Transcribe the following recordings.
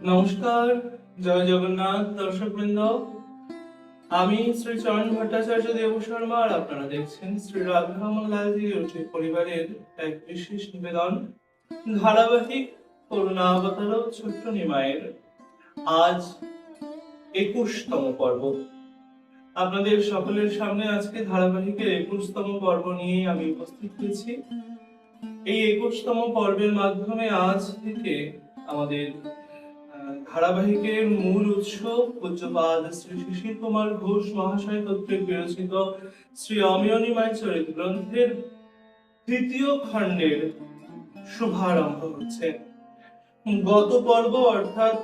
নমস্কার, জয় জগন্নাথ দর্শকবৃন্দ। আমি শ্রী চরণ ভট্টাচার্য দেব শর্মা, আর আপনারা দেখছেন শ্রী রাধারমন লালজি ইউটিউব পরিবারের এক বিশেষ নিবেদন, ধারাবাহিক করুণাবতার ছোট্ট নিমায়ের আজ 21তম পর্ব। আপনাদের সকলের সামনে আজকে ধারাবাহিকের 21তম পর্ব নিয়ে আমি উপস্থিত হয়েছি। এই 21তম পর্বের মাধ্যমে আজ থেকে আমাদের ধারাবাহিকের মূল উৎস পূজ্যপাদ শ্রী শিশির কুমার ঘোষ মহাশয় কর্তৃক বিরচিত শ্রী অমিয় নিমায় চরিত গ্রন্থের তৃতীয় খণ্ডের শুভারম্ভ হচ্ছে। গত পর্ব অর্থাৎ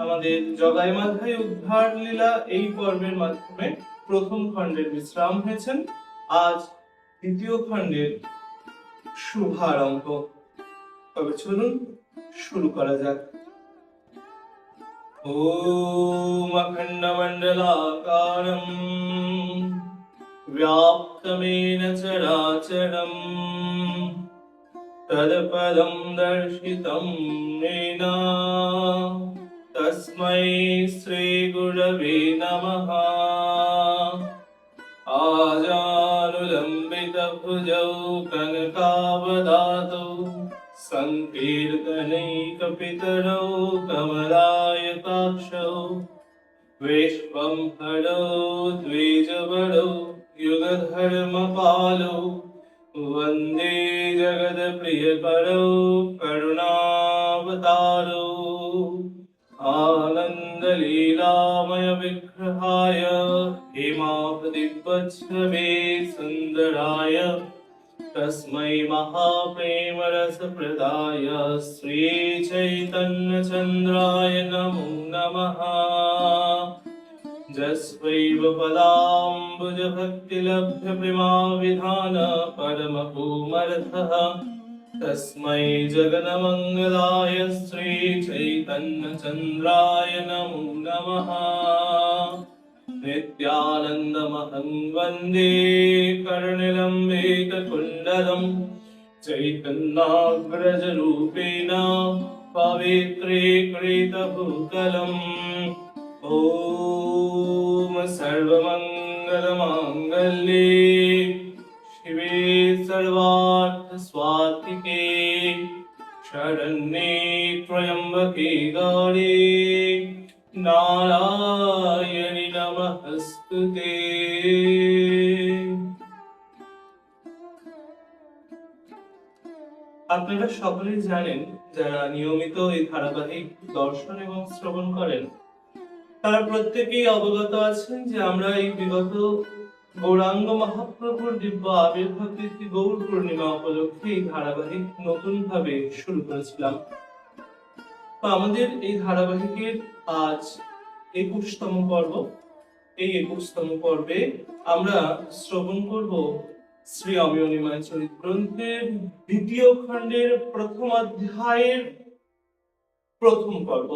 আমাদের জগাই মাথায় উদ্ধার লীলা এই পর্বের মাধ্যমে প্রথম খণ্ডের বিশ্রাম হয়েছেন। আজ দ্বিতীয় খণ্ডের শুভারম্ভ। তবে চলুন শুরু করা যাক। ॐ अखण्डमण्डलाकारं व्याप्तमेन चराचरम् तत्पदं दर्शितं येन तस्मै श्रीगुरवे नमः। आजानुलम्बितभुजौ कनकावदातौ संकीर्तनैकपितरौ कमलायताक्षौ विश्वंभरौ द्विजवरौ युगधर्मपालौ वन्दे जगत्प्रियकरौ करुणावतारौ आनन्दलीलामय विग्रहाय हेमापतिवत्सवे सुन्दराय तस्मै महाप्रेमरसप्रदाय श्रीचैतन्यचन्द्राय नमो नमः। जस्वैव पदाम्बुजभक्तिलब्धप्रेमाविधान परमपूमर्थः तस्मै जगन्मङ्गलाय श्रीचैतन्यचन्द्राय नमो नमः। नित्यानन्दमहं वन्दे कर्णिलम्बितकुण्डलं चैतन्याग्रजरूपेण पवित्रीकृतभूतलम्। ॐ सर्वमङ्गलमाङ्गल्ये शिवे सर्वार्थस्वातिके शरण्ये त्र्यम्बके गौरी नारायणी नमस्ते। আপনারা সকলেই জানেন, যারা নিয়মিত এই ধারাবাহিক দর্শন এবং শ্রবণ করেন তারা প্রত্যেকেই অবগত আছেন যে আমরা এই বিগত গৌরাঙ্গ মহাপ্রভুর দিব্য আবির্ভাব তিথি গৌর পূর্ণিমা উপলক্ষে এই ধারাবাহিক নতুন ভাবে শুরু করেছিলাম। তো আমাদের এই ধারাবাহিকের আজ 21তম পর্ব। এই 21তম পর্বে আমরা শ্রবণ করব শ্রী অমিয় নিমায় চরিত গ্রন্থের দ্বিতীয় খণ্ডের প্রথম অধ্যায়ের প্রথম পর্ব।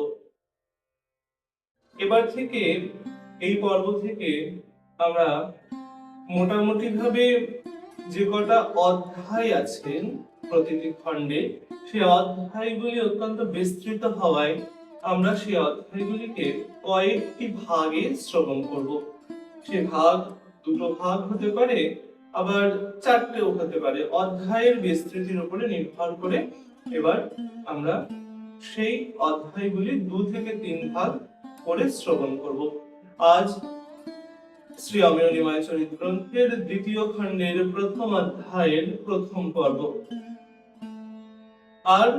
এবার থেকে এই পর্ব থেকে আমরা মোটামুটি ভাবে যে কটা অধ্যায় আছেন প্রতিটি খণ্ডে, সেই অধ্যায়গুলি অত্যন্ত বিস্তৃত হওয়ায় আমরা সেই অধ্যায়গুলিকে কয়েকটি ভাগে শ্রবণ করব। সে ভাগ দুটো ভাগ হতে পারে, আবার চারটেও হতে পারে, অধ্যায়ের বিস্তৃতির উপরে নির্ভর করে। এবার আমরা সেই অধ্যায়গুলি 2 থেকে 3 ভাগ করে শ্রবণ করব। আজ শ্রী অমিয় নিমায় চরিত গ্রন্থের দ্বিতীয় খণ্ডের প্রথম অধ্যায়ের প্রথম পর্ব। আর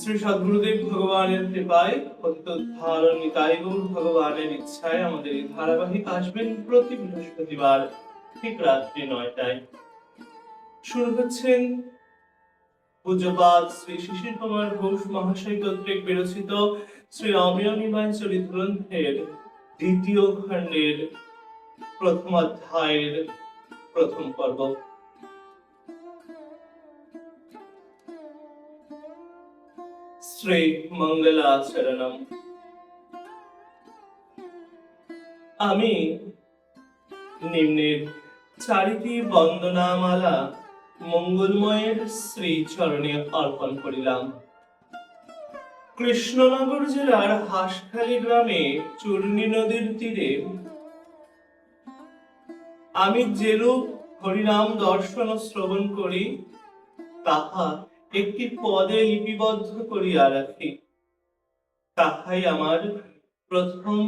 শ্রী সদ্গুরুদেব ভগবানের কৃপায় পতিত উদ্ধারণ নিতাই গৌর ভগবানের ইচ্ছায় আমাদের এই ধারাবাহিক আসবেন প্রতি বৃহস্পতিবার ঠিক রাত্রি 9টায়। শুরু হচ্ছেন পূজ্যপাদ শ্রী শিশির কুমার ঘোষ মহাশয় কর্তৃক বিরচিত শ্রী অমিয় নিমায় চরিত গ্রন্থের দ্বিতীয় খণ্ডের প্রথম অধ্যায়ের প্রথম পর্ব। শ্রী মঙ্গলাচরণম। আমি নিম্নের 4টি বন্দনামালা মঙ্গলময়ের শ্রী চরণে অর্পণ করিলাম। কৃষ্ণনগর জেলার হাঁসখালি গ্রামে চূর্ণী নদীর তীরে আমি যেরূপ হরিনাম দর্শন ও শ্রবণ করি তাহা একটি পদে লিপিবদ্ধ করিয়া রাখি। তাহাই আমার প্রথম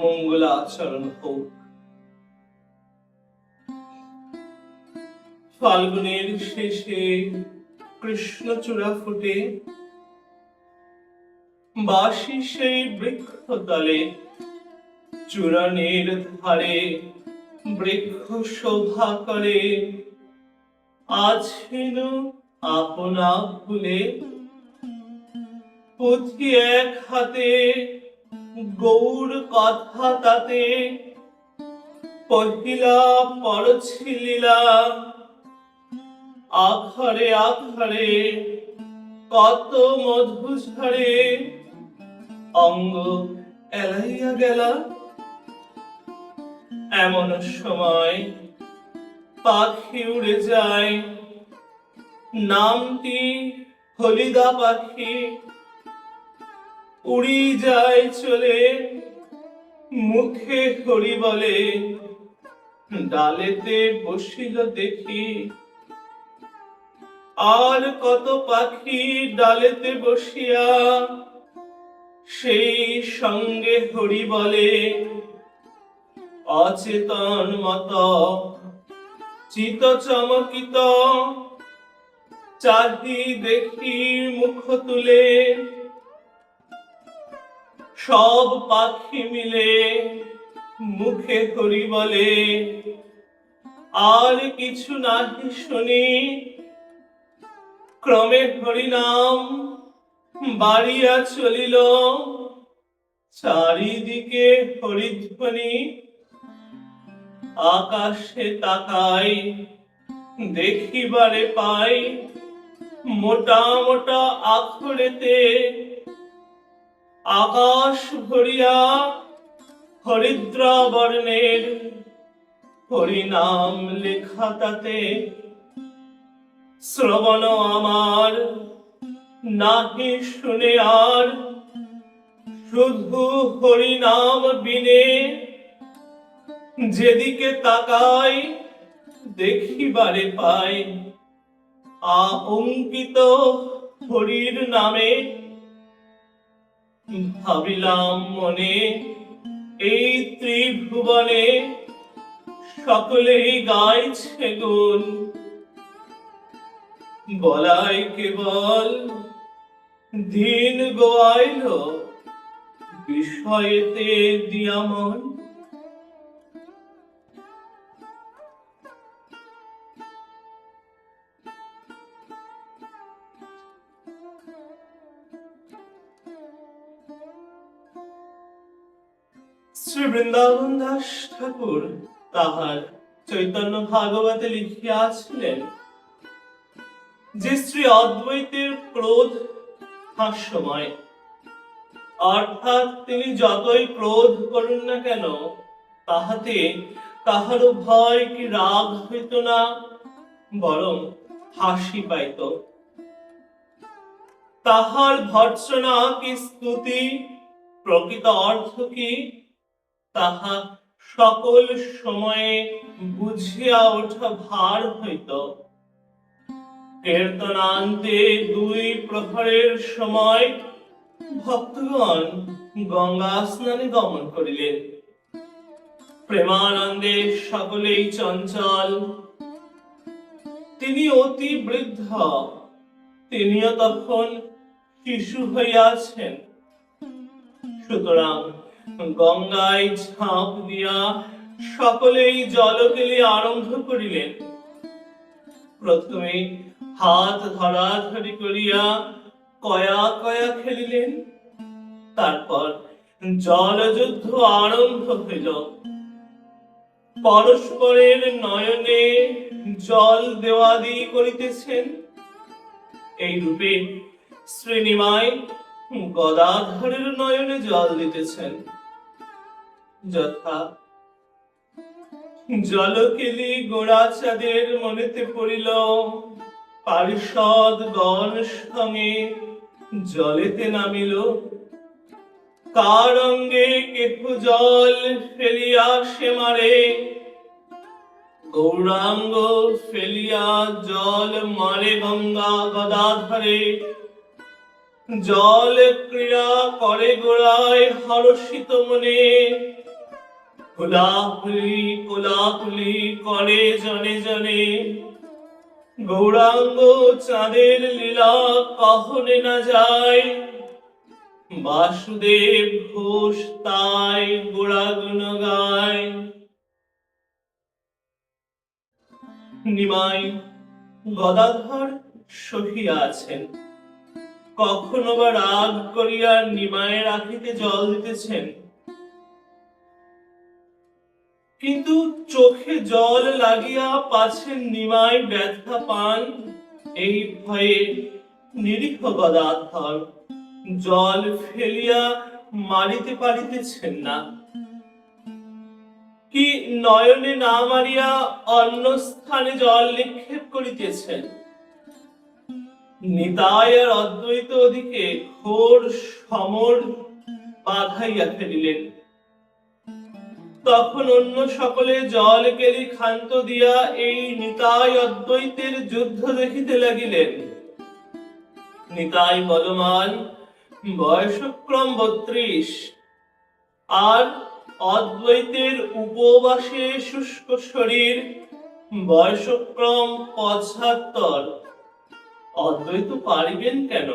মঙ্গলাচরণ হোক। ফাল্গুনের শেষে কৃষ্ণচূড়া ফুটে, বাসি সেই বৃক্ষতলে, চূড়ানের ধারে বৃক্ষ শোভা করে। আছেন আপনা ভুলে পুঁথি এক হাতে, গৌর কথা তাতে, পহিলা পরছি লীলা। আখরে আখরে কত মধু ঝরে, অঙ্গ এলাইয়া গেলা। এমন সময় পাখি উড়ে যায়, নামটি হলিদা পাখি। উড়ি যায় চলে, মুখে হরি বলে, ডালেতে বসিল দেখি। আর কত পাখি ডালেতে বসিয়া সেই সঙ্গে হরি বলে। অচেতন মত চিত চমকিত, চাহি দেখি মুখ তুলে। সব পাখি মিলে মুখে হরি বলে, আর কিছু নাহি শুনি। ক্রমে হরিনাম বাড়িয়া চলিল, চারিদিকে হরিধ্বনি। আকাশে তাকাই, দেখিবারে পাই, মোটা মোটা আখরেতে আকাশ ভরিয়া হরিদ্রা বর্ণের হরিনাম লেখা তাতে। শ্রবণ আমার নাহি শুনে আর, শুধু হরিনাম বিনে। যেদিকে তাকাই দেখিবারে পাই, অঙ্কিত হরির নামে। ভাবিলাম মনে, এই ত্রিভুবনে সকলেই গাইছে গুণ। বলাই কেবল দিন গোয়াইল, বিষয়েতে দিয়া মন। শ্রী বৃন্দাবন দাস ঠাকুর তাহার চৈতন্য ভাগবতে লিখিয়াছিলেন যে শ্রী অদ্বৈতের ক্রোধ হাস্যময়। অর্থাৎ তিনি যতই ক্রোধ করুন না কেন, তাহাতে কাহারও ভয় কি রাগ হইত না, বরং হাসি পাইত। তাহার ভর্ৎসনা কি স্তুতি, প্রকৃত অর্থ কি, তাহা সকল সময়ে বুঝিয়া ওঠা ভার হইত। কীর্তনান্তে 2 প্রহরের সময় ভক্তগণ গঙ্গা স্নানে গমন করিলেন। প্রেমানন্দে সকলেই চঞ্চল। তিনি অতি বৃদ্ধ, তিনিও তখন শিশু হইয়াছেন। সুতরাং গঙ্গায় ঝাঁপ দিয়া সকলেই জলকেলি আরম্ভ করিলেন। প্রথমে হাত ধরাধরি করিয়া কয়া কয়া খেলিলেন। তারপর জলযুদ্ধ আরম্ভ হইল। পরস্পরের নয়নে জল দেওয়াদি করিতেছেন। এই রূপে শ্রীনিমাই গদাধরের নয়নে জল দিতেছেন। যথা জলকেলি গোড়াচাঁদের মনেতে পড়িল, পারিষদ গণ সঙ্গে জলেতে নামিল, কার অঙ্গে কেহ জল ফেলিয়া সে মারে, গৌরাঙ্গ ফেলিয়া জল মারে গঙ্গা গদাধরে, জল ক্রীড়া করে গোড়ায় হর্ষিত মনে, কোলাকুলি কোলাকুলি করে জনে জনে, গৌরাঙ্গ চাঁদের লীলা কহনে না যায়, বাসুদেব ঘোষ তাই গুণাগুণ গায়। নিমাই গদাধর সহিয়া আছেন, কখনো বা রাগ করিয়া নিমায়ের আখিতে জল দিতেছেন, কিন্তু চোখে জল লাগিয়া পাছে নিমাই ব্যথা পান, এই ভয়ে নিরীহ গদাধর জল ফেলিয়া মারিতে পারিতেছেন না, কি নয়নে না মারিয়া অন্য স্থানে জল নিক্ষেপ করিতেছেন। নিতাই আর অদ্বৈত ওদিকে ঘোর সমর বাঁধাইয়া ফেলিলেন। তখন অন্য সকলে জল কেলি ক্ষান্ত দিয়া এই নিতাই অদ্বৈতের যুদ্ধ দেখিতে লাগিলেন। নিতাই বলবান, বয়সক্রম 32, আর অদ্বৈতের উপবাসে শুষ্ক শরীর, বয়সক্রম 75। অদ্বৈত পারিবেন কেন?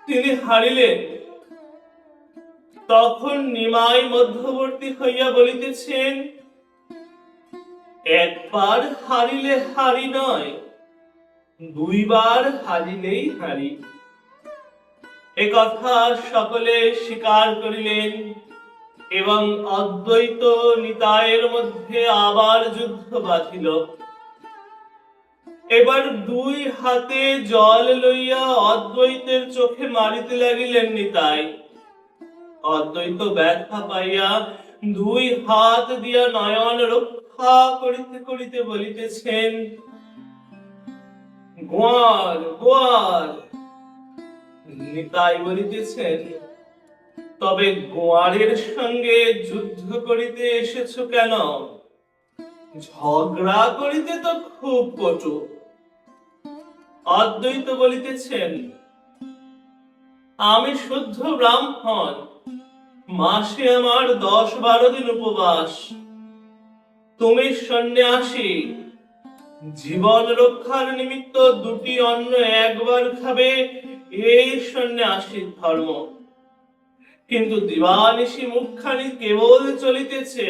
তিনি হারিলেন। তখন নিমাই মধ্যবর্তী হইয়া বলিতেছেন, একবার হারিলে হারি নয়, 2 বার হারিলেই হারি। এ কথা সকলে স্বীকার করিলেন এবং অদ্বৈত নিতাইয়ের মধ্যে আবার যুদ্ধ বাঁধিল। এবার 2 হাতে জল লইয়া অদ্বৈতের চোখে মারিতে লাগিলেন নিতাই। অদ্বৈত ব্যথা পাইয়া 2 হাত দিয়া নয়ন রক্ষা করিতে করিতে বলিতেছেন, গোয়ার গোয়ার। নিতাই বলিতেছেন, তবে গোয়ারের সঙ্গে যুদ্ধ করিতে এসেছ কেন? ঝগড়া করিতে তো খুব পটু। অদ্বৈত বলিতেছেন, আমি শুদ্ধ ব্রাহ্মণ, মাসে আমার 10-12 দিন উপবাস। তুমি সন্ন্যাসী, জীবন রক্ষার নিমিত্ত 2টি অন্ন একবার খাবে, এই সন্ন্যাসীর ধর্ম। কিন্তু দিবানিশি মুখখানি কেবল চলিতেছে,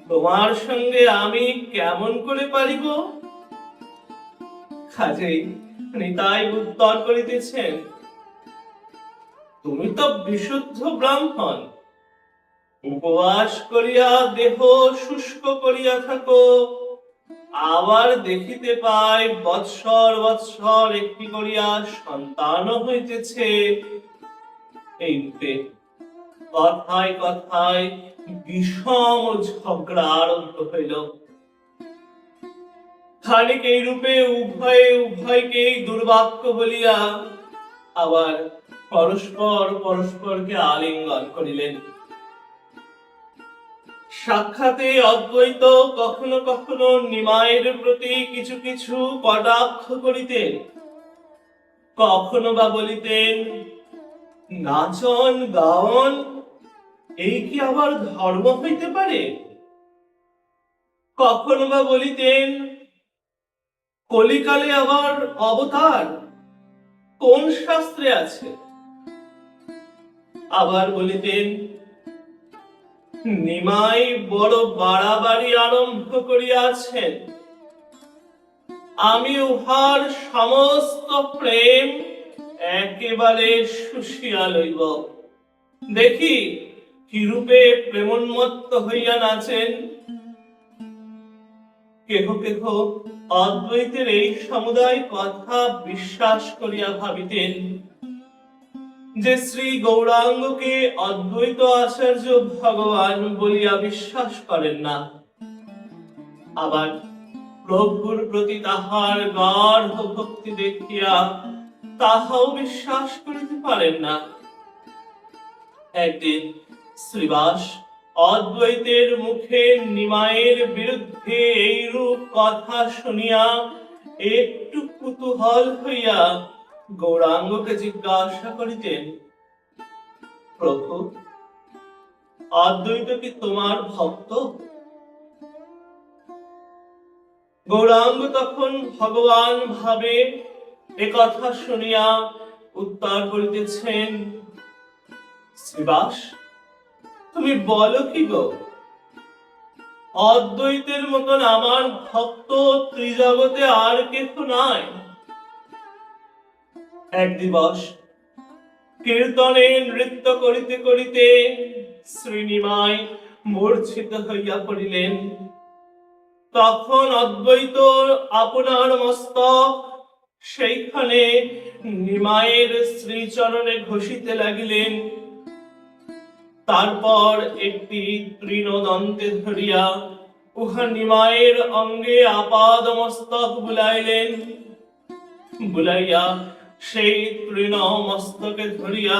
তোমার সঙ্গে আমি কেমন করে পারিব? কাজেই নিতাই উত্তর করিতেছেন, তুমি তো বিশুদ্ধ ব্রাহ্মণ, উপবাস করিয়া দেহ শুষ্ক করিয়া থাকো, আবার দেখিতে পাই বৎসর বৎসর একটি করিয়া সন্তান হইতেছে। এই রূপে কথায় কথায় বিষম ঝগড়া আরম্ভ হইল। খানিক এই রূপে উভয়ে উভয়কেই দুর্বাক্য বলিয়া আবার পরস্পর পরস্পরকে আলিঙ্গন করিলেন। সাক্ষাতে অদ্বৈত কখনো কখনো নিমাইয়ের প্রতি কিছু কিছু কটাক্ষ করিতেন, কখনো বা বলিতেন, নাচন গাওন এই কি আবার ধর্ম হইতে পারে? কখনো বা বলিতেন, কলিকালে আবার অবতার কোন শাস্ত্রে আছে? আবার বলিতেন, নিমাই বড় বাড়াবাড়ি আরম্ভ করিয়াছেন, আমি উহার সমস্ত প্রেম একেবারে শুষিয়া লইব। দেখি কিরূপে প্রেমোন্মত্ত হইয়া নাচেন। কেহ কেহ অদ্বৈতের এই সমুদায় কথা বিশ্বাস করিয়া ভাবিতেন যে শ্রী গৌরাঙ্গকে অদ্বৈত আচার্য ভগবান বলিয়া বিশ্বাস করেন না। আবার প্রভুর প্রতি তাহার গাঢ় ভক্তি দেখিয়া তাহাও বিশ্বাস করিতে পারেন না। একদিন শ্রীবাস অদ্বৈতের মুখে নিমায়ের বিরুদ্ধে এইরূপ কথা শুনিয়া একটু কুতূহল হইয়া গৌরাঙ্গকে জিজ্ঞাসা করিতেন, প্রভু, অদ্বৈত কি তোমার ভক্ত? গৌরাঙ্গ তখন ভগবান ভাবে এ কথা শুনিয়া উত্তর করিতেছেন, শ্রীবাস, তুমি বলো কি গো? অদ্বৈতের মতন আমার ভক্ত ত্রিজগতে আর কেহ নাই। এক দিবস কীর্তনে নৃত্য করিতে করিতে শ্রীনিমাই মূর্ছিত হইয়া পড়িলেন। তখন অদ্বৈত আপনার মস্তক সেইখানে নিমায়ের শ্রীচরণে ঘষিতে লাগিলেন। তারপর একটি তৃণদন্তে ধরিয়া উহা নিমায়ের অঙ্গে আপাদ মস্তক বুলাইলেন। বুলাইয়া সেই তৃণ মস্তকে ধরিয়া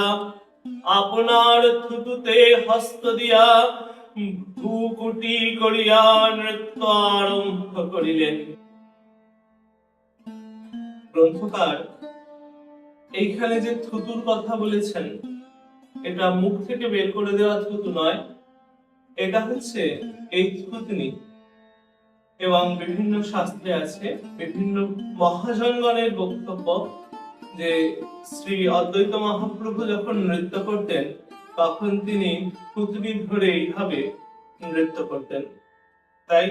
আপনার থুতুতে হস্ত দিয়া ভ্রূকুটি করিয়া নৃত্য আরম্ভ করিলেন। গ্রন্থকার এইখানে যে থুতুর কথা বলেছেন, এটা মুখ থেকে বের করে দেওয়া থুতু নয়, এটা হচ্ছে এই থুতনি। এবং বিভিন্ন শাস্ত্রে আছে, বিভিন্ন মহাজনগণের বক্তব্য যে শ্রী অদ্বৈত মহাপ্রভু যখন নৃত্য করতেন তখন তিনি থুতনি ধরে এইভাবে নৃত্য করতেন। তাই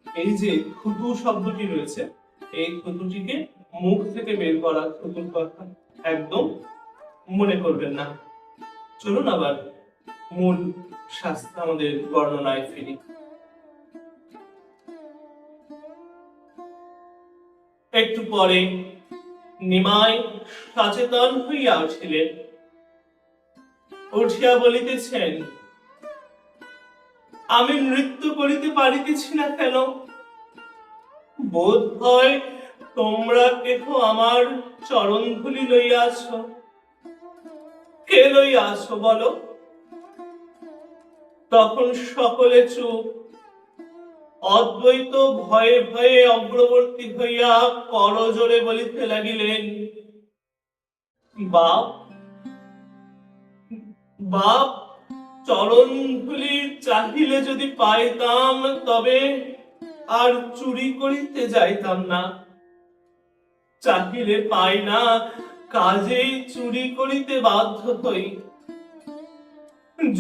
এই যে থুতু শব্দটি রয়েছে, এই থুতুটিকে মুখ থেকে বের করা থুতুর কথা একদম মনে করবেন না। চলুন আবার মূল শাস্ত্র আমাদের বর্ণনায় ফিরি। একটু পরে নিমাই সচেতন হইয়া উঠিলেন। উঠিয়া বলিতেছেন, আমি নৃত্য করিতে পারিতেছি না কেন? বোধ হয় তোমরা কেহ আমার চরণ ধুলি লইয়াছ। কে লইয়াছ বলো? তখন সকলে চুপ। অদ্বৈত ভয়ে ভয়ে অগ্রবর্তী হইয়া করজোড়ে বলিতে লাগিলেন, বাপ, বাপ, চরণ ধুলি চাহিলে যদি পাইতাম তবে আর চুরি করিতে যাইতাম না। চাহিলে পাই না, কাজেই চুরি করিতে বাধ্য হই।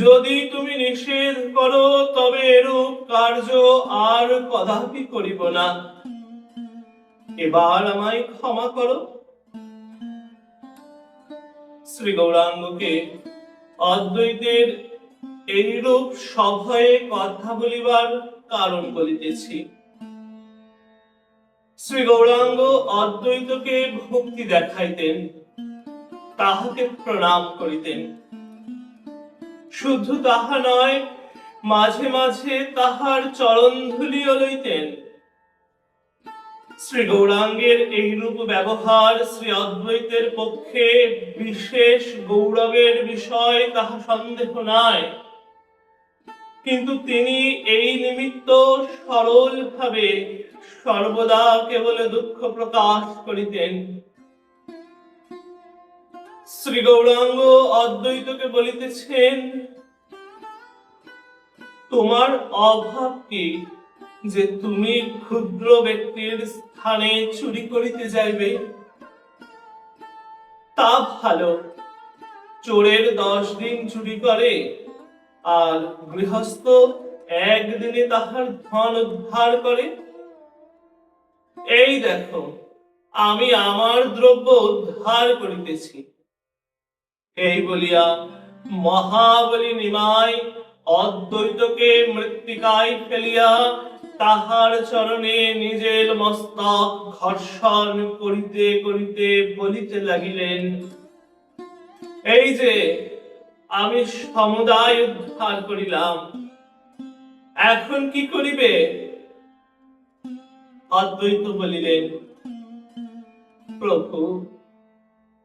যদি তুমি নিষেধ করো তবে এরূপ কার্য আর কদাপি করিব না। এবার আমায় ক্ষমা করো। শ্রী গৌরাঙ্গকে অদ্বৈতের এইরূপ সভয়ে কথা বলিবার কারণ বলিতেছি। শ্রী গৌরাঙ্গ অদ্বৈতকে ভক্তি দেখাইতেন, তাহাকে প্রণাম করিতেন। শুধু তাহা নয়, মাঝে মাঝে তাহার চরণ ধুলিও লইতেন। শ্রী গৌরাঙ্গের এইরূপ ব্যবহার শ্রী অদ্বৈতের পক্ষে বিশেষ গৌরবের বিষয়, তাহা সন্দেহ নাই। কিন্তু তিনি এই নিমিত্ত সরল ভাবে সর্বদা কেবল দুঃখ প্রকাশ করিতেন। শ্রী গৌরাঙ্গ অদ্বৈতকে বলিতেছেন, তোমার অভাব কি যে তুমি ক্ষুদ্র ব্যক্তির স্থানে চুরি করিতে যাইবে? তা ভালো, চোরের 10 দিন চুরি করে আর গৃহস্থ একদিনে তাহার ধন উদ্ধার করে। এই দেখো, আমি আমার দ্রব্য উদ্ধার করিতেছি। এই বলিয়া মহাবলী নিমাই অদ্বৈতকে মৃত্তিকায় ফেলিয়া তাহার চরণে নিজের মস্তক ঘর্ষণ করিতে করিতে বলিতে লাগিলেন, এই যে আমি সমুদায় উদ্ধার করিলাম, এখন কি করিবে? অদ্বৈত বলিলেন, প্রভু,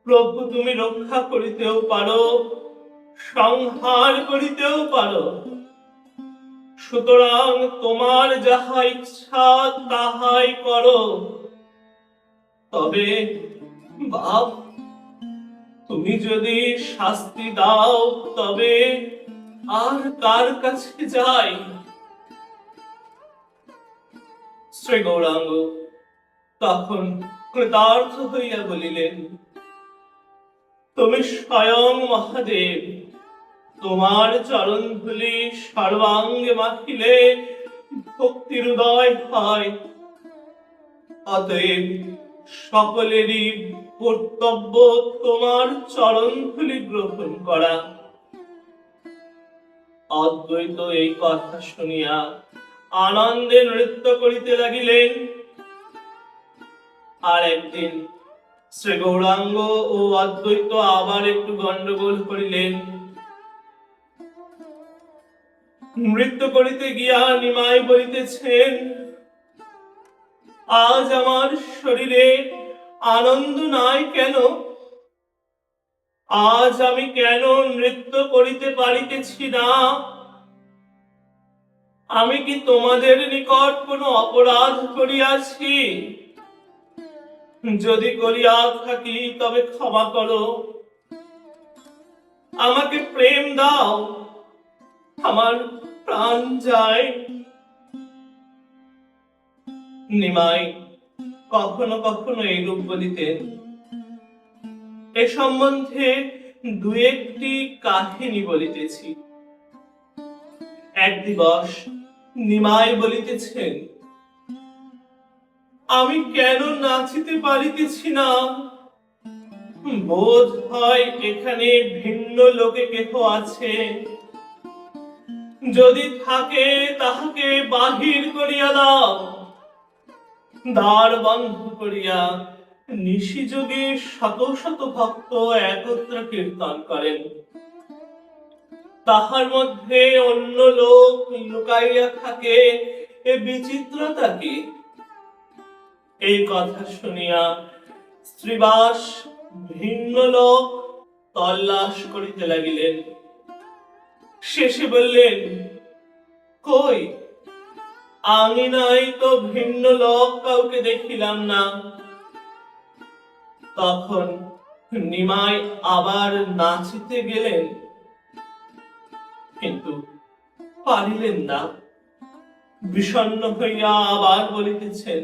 প্রভু তুমি রক্ষা করিতেও পারো, সংহার করিতেও পারো। সুতরাং তোমার যাহা ইচ্ছা তাহাই করো। তবে বাপ, তুমি যদি শাস্তি দাও তবে আর কার কাছে যাই? শ্রী গৌরাঙ্গ তখন কৃতার্থ হইয়া বলিলেন, তুমি স্বয়ং মহাদেব, তোমার চরণ ধুলি সর্বাঙ্গে মাখিলে ভক্তির উদয় হয়। অতএব সকলেরই কর্তব্য তোমার চরণ ধুলি গ্রহণ করা। অদ্বৈত এই কথা শুনিয়া আনন্দে নৃত্য করিতে লাগিলেন। আর একদিন শ্রী গৌরাঙ্গ ও অদ্বৈত আবার একটু গন্ডগোল করিলেন। নৃত্য করিতে গিয়া নিমাই বলিতেছেন, আজ আমার শরীরে আনন্দ নাই কেন? আজ আমি কেন নৃত্য করিতে পারিতেছি না? আমি কি তোমাদের নিকট কোনো অপরাধ করিয়াছি? যদি করিয়া থাকি তবে ক্ষমা করো। আমাকে প্রেম দাও, আমার প্রাণ যায়। নিমাই কখনো কখনো এইরূপ বলিতেন। এ সম্বন্ধে দু একটি কাহিনী বলিতেছি। এক দিবস নিমাই বলিতেছেন, আমি কেন নাচিতে পারিতেছি না? বোধ হয় এখানে ভিন্ন লোকে কেহ আছে। যদি থাকে তাহাকে বাহির করিয়া দাও। দ্বার বন্ধ করিয়া নিশিযোগে শত শত ভক্ত একত্র কীর্তন করেন। তাহার মধ্যে অন্য লোক লুকাইয়া থাকে, এ বিচিত্রতা কি? এই কথা শুনিয়া শ্রীবাস ভিন্ন লোক তল্লাশ করিতে লাগিলেন। শেষে বললেন, কই, আঙিনায় তো ভিন্ন লোক কাউকে দেখিলাম না। তখন নিমাই আবার নাচিতে গেলেন, কিন্তু পারিলেন না। বিষণ্ণ হইয়া আবার বলিতেছেন,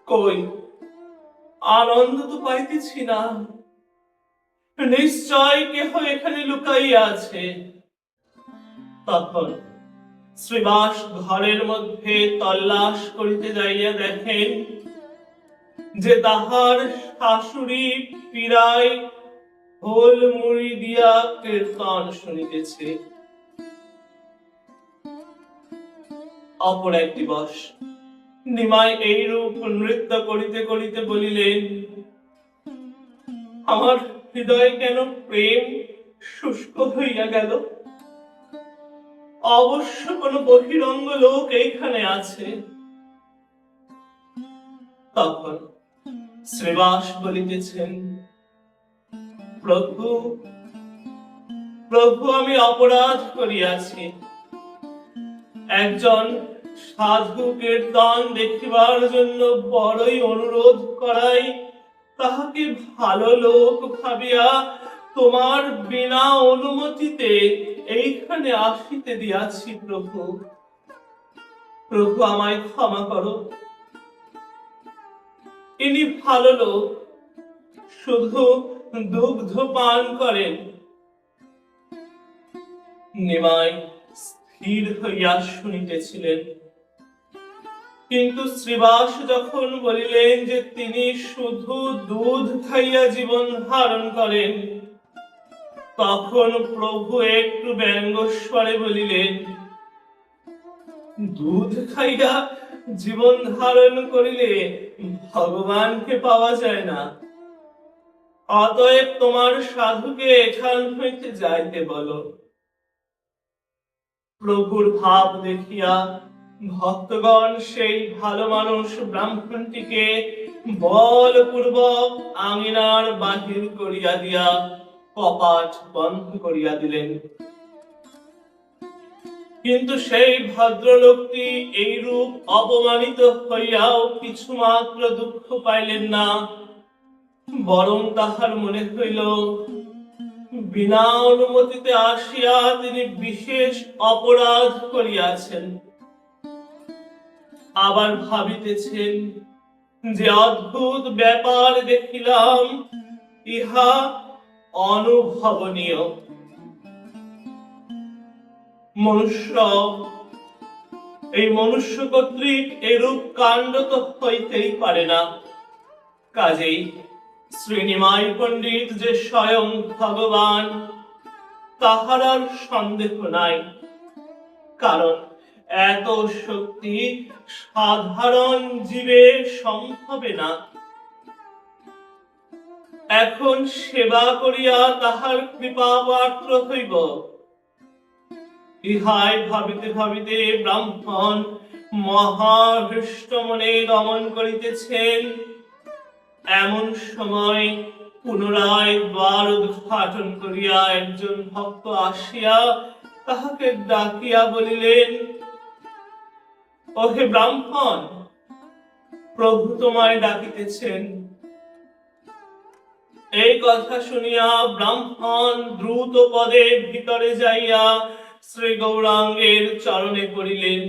কই, আনন্দ তো পাইতেছি না। নিশ্চয় কেহ এখানে লুকাইয়া আছে। তখন শ্রীবাস ঘরের মধ্যে তল্লাশ করিতে যাইয়া দেখেন যে তাহার শাশুড়ি পীড়ায় হোল মুড়ি দিয়া কীর্তন শুনিতেছে। অপর এক দিবস নিমাই এইরূপ নৃত্য করিতে করিতে বলিলেন, আমার হৃদয়ে কেন প্রেম শুষ্ক হইয়া গেল? অবশ্য কোন বহিরঙ্গ লোক এইখানে আছে। তখন শ্রীবাস বলিতেছেন, প্রভু প্রভু আমি অপরাধ করিয়াছি। একজন সাধু কীর্তন দেখিবার জন্য বড়ই অনুরোধ করাই তাহাকে ভালো লোক ভাবিয়া তোমার বিনা অনুমতিতে এইখানে আসিতে দিয়াছি। প্রভু প্রভু আমায় ক্ষমা করো। ইনি ভালো লোক, শুধু দুগ্ধ পান করেন। নিমাই স্থির হইয়া শুনিতেছিলেন, কিন্তু শ্রীবাস যখন বলিলেন যে তিনি শুধু দুধ খাইয়া জীবন ধারণ করেন, তখন প্রভু একটু ব্যঙ্গস্বরে বলিলেন, দুধ খাইয়া জীবন ধারণ করিলে ভগবানকে পাওয়া যায় না। অতএব তোমার সাধুকে এখান হইতে যাইতে বলো। প্রভুর ভাব দেখিয়া ভক্তগণ সেই ভালো মানুষ ব্রাহ্মণটিকে বলপূর্বক আঙিনার বাহির করিয়া দিয়া কপাট বন্ধ করিয়া দিলেন। কিন্তু সেই ভদ্রলোকটি এইরূপ অপমানিত হইয়াও কিছুমাত্র দুঃখ পাইলেন না, বরং তাহার মনে হইল বিনা অনুমতিতে আসিয়া তিনি বিশেষ অপরাধ করিয়াছেন। আবার ভাবিতেছেন, যে অদ্ভুত ব্যাপার দেখিলাম, ইহা অনুভবনীয়। মনুষ্য, এই মনুষ্য কর্তৃক এরূপ কাণ্ড তো হইতেই পারে না। কাজেই শ্রীনিমাই পণ্ডিত যে স্বয়ং ভগবান, তাহার আর সন্দেহ নাই। কারণ এত শক্তি সাধারণ জীবের সম্ভবে না। এখন সেবা করিয়া তাহার কৃপা পাত্র হইব, ইহাই ভাবিতে ভাবিতে ব্রাহ্মণ মহাহৃষ্ট মনে গমন করিতেছেন। এমন সময় পুনরায় দ্বার উদ্ঘাটন করিয়া একজন ভক্ত আসিয়া তাহাকে ডাকিয়া বলিলেন, ওহে ব্রাহ্মণ, প্রভু তোমায় ডাকিতেছেন। এই কথা শুনিয়া ব্রাহ্মণ দ্রুত পদে ভিতরে যাইয়া শ্রী গৌরাঙ্গের চরণে পড়িলেন।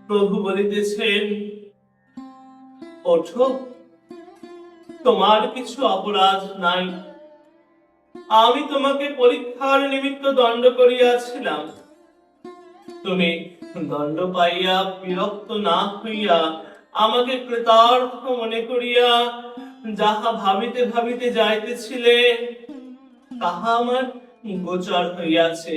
প্রভু বলিতেছেন, ওঠো, তোমার কিছু অপরাধ নাই। আমি তোমাকে পরীক্ষার নিমিত্ত দণ্ড করিয়াছিলাম। তুমি দণ্ড পাইয়া বিরক্ত না হইয়া আমাকে কৃতার্থ মনে করিয়া যাহা ভাবিতে ভাবিতে যাইতেছিলে, তাহা আমার গোচর হইয়াছে।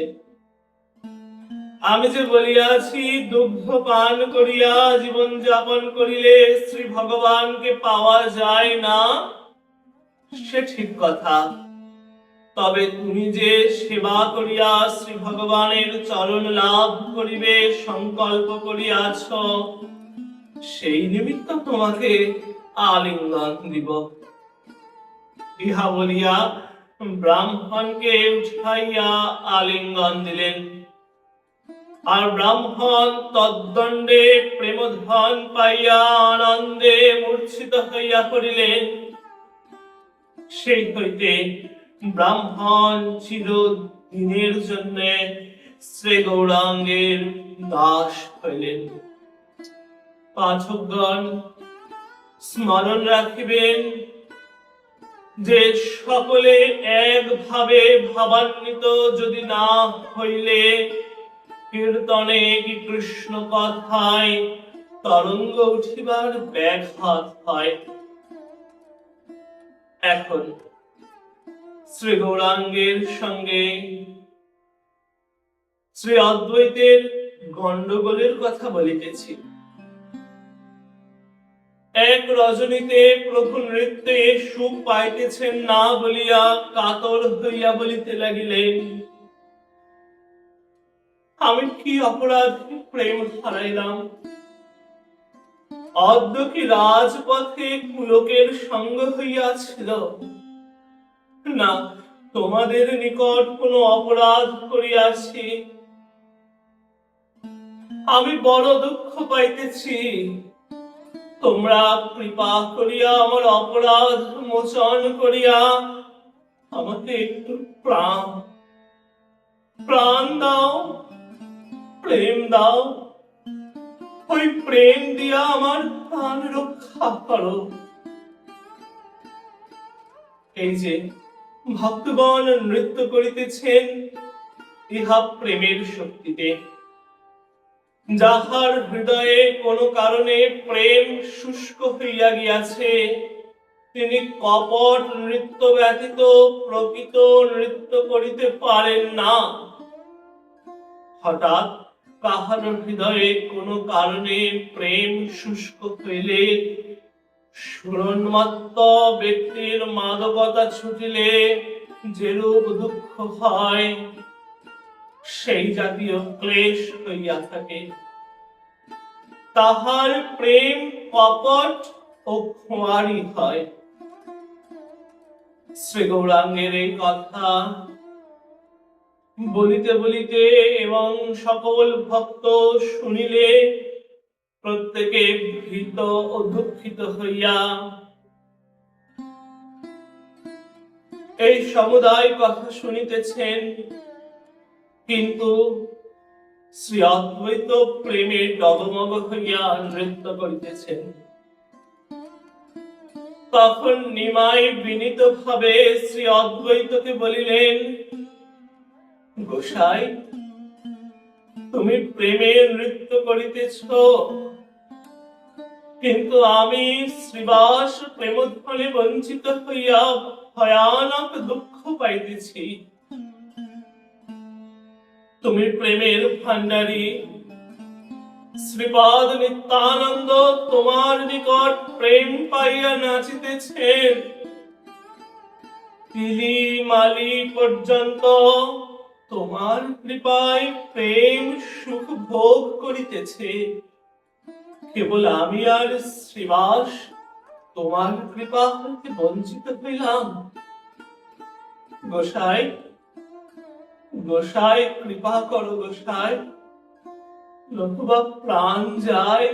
আমি যে বলিয়াছি, দুগ্ধ পান করিয়া জীবন যাপন করিলে শ্রী ভগবানকে পাওয়া যায় না, সে ঠিক কথা। তবে তুমি যে সেবা করিয়া শ্রী ভগবানের চরণ লাভ করিবে সংকল্প করিয়াছ, সেই নিমিত্ত তোমাকে আলিঙ্গন দিব। ইহা বলিয়া ব্রাহ্মণকে উঠাইয়া আলিঙ্গন দিলেন। আর ব্রাহ্মণ তদ্দণ্ডে প্রেমধন পাইয়া আনন্দে মূর্ছিত হইয়া পড়িলেন। সেই হইতে ব্রাহ্মণ চিরদিনের জন্য শ্রী গৌরাঙ্গের দাস হইলেন। পাঠকগণ স্মরণ রাখিবেন যে সকলে একভাবে ভাবান্বিত যদি না হইলে কীর্তনে কি কৃষ্ণ কথায় তরঙ্গ উঠিবার ব্যাঘাত হয়। এখন শ্রী গৌরাঙ্গের সঙ্গে শ্রী অদ্বৈতের গন্ডগোলের কথা বলিতেছি। এক রজনীতে প্রভু নৃত্যে সুখ পাইতেছেন না বলিয়া কাতর হইয়া বলিতে লাগিলেন, আমি কি অপরাধে প্রেম হারাইলাম? অদ্য কি রাজপথে পুলকের সঙ্গ হইয়াছিল? না, তোমাদের নিকট কোনো অপরাধ করিয়াছি। আমি বড় দুঃখ পাইতেছি। তোমরা কৃপা করিয়া আমার অপরাধ মোচন করিয়া আমাকে একটু প্রাণ দাও, প্রেম দাও। ওই প্রেম দিয়া আমার প্রাণ রক্ষা করো। এই যে ভক্তগণ নৃত্য করিতেছেন, ইহা প্রেমের শক্তিতে। যাহার হৃদয়ে কোনো কারণে প্রেম শুষ্ক হইয়া গিয়াছে, তিনি কপট নৃত্য ব্যতীত প্রকৃত নৃত্য করিতে পারেন না। হঠাৎ কাহার হৃদয়ে কোনো কারণে প্রেম শুষ্ক হইলে, সুরন্মত্ত ব্যক্তির মাদকতা ছুটিলে যেরূপ দুঃখ হয়, সেই জাতীয় ক্লেশ হইয়া থাকে। তাহার প্রেম কপট ও খোঁয়ারি হয়। শ্রী গৌরাঙ্গের এই কথা বলিতে বলিতে এবং সকল ভক্ত শুনিলে প্রত্যেকে ভীত ও দুঃখিত হইয়া এই সমুদায় কথা শুনিতেছেন, কিন্তু শ্রী অদ্বৈত প্রেমে ডগমগ হইয়া নৃত্য করিতেছেন। তখন নিমাই বিনীত ভাবে শ্রী অদ্বৈতকে বলিলেন, গোসাই, তুমি প্রেমে নৃত্য করিতেছ, কিন্তু আমি শ্রীবাস প্রেমধ্বনি বঞ্চিত হইয়া ভয়ানক দুঃখ পাইতেছি। তুমি প্রেমের ভান্ডারী শ্রীপাদ নিত্যানন্দ তোমার নিকট প্রেম পাইয়া নাচিতেছেন। তিলি মালি পর্যন্ত তোমার কৃপায় প্রেম সুখ ভোগ করিতেছে। কেবল আমি আর শ্রীবাস তোমার কৃপা হইতে বঞ্চিত হইলাম। গোসাই, গোসাই কৃপা করো গোসাই, নতুবা প্রাণ যায়।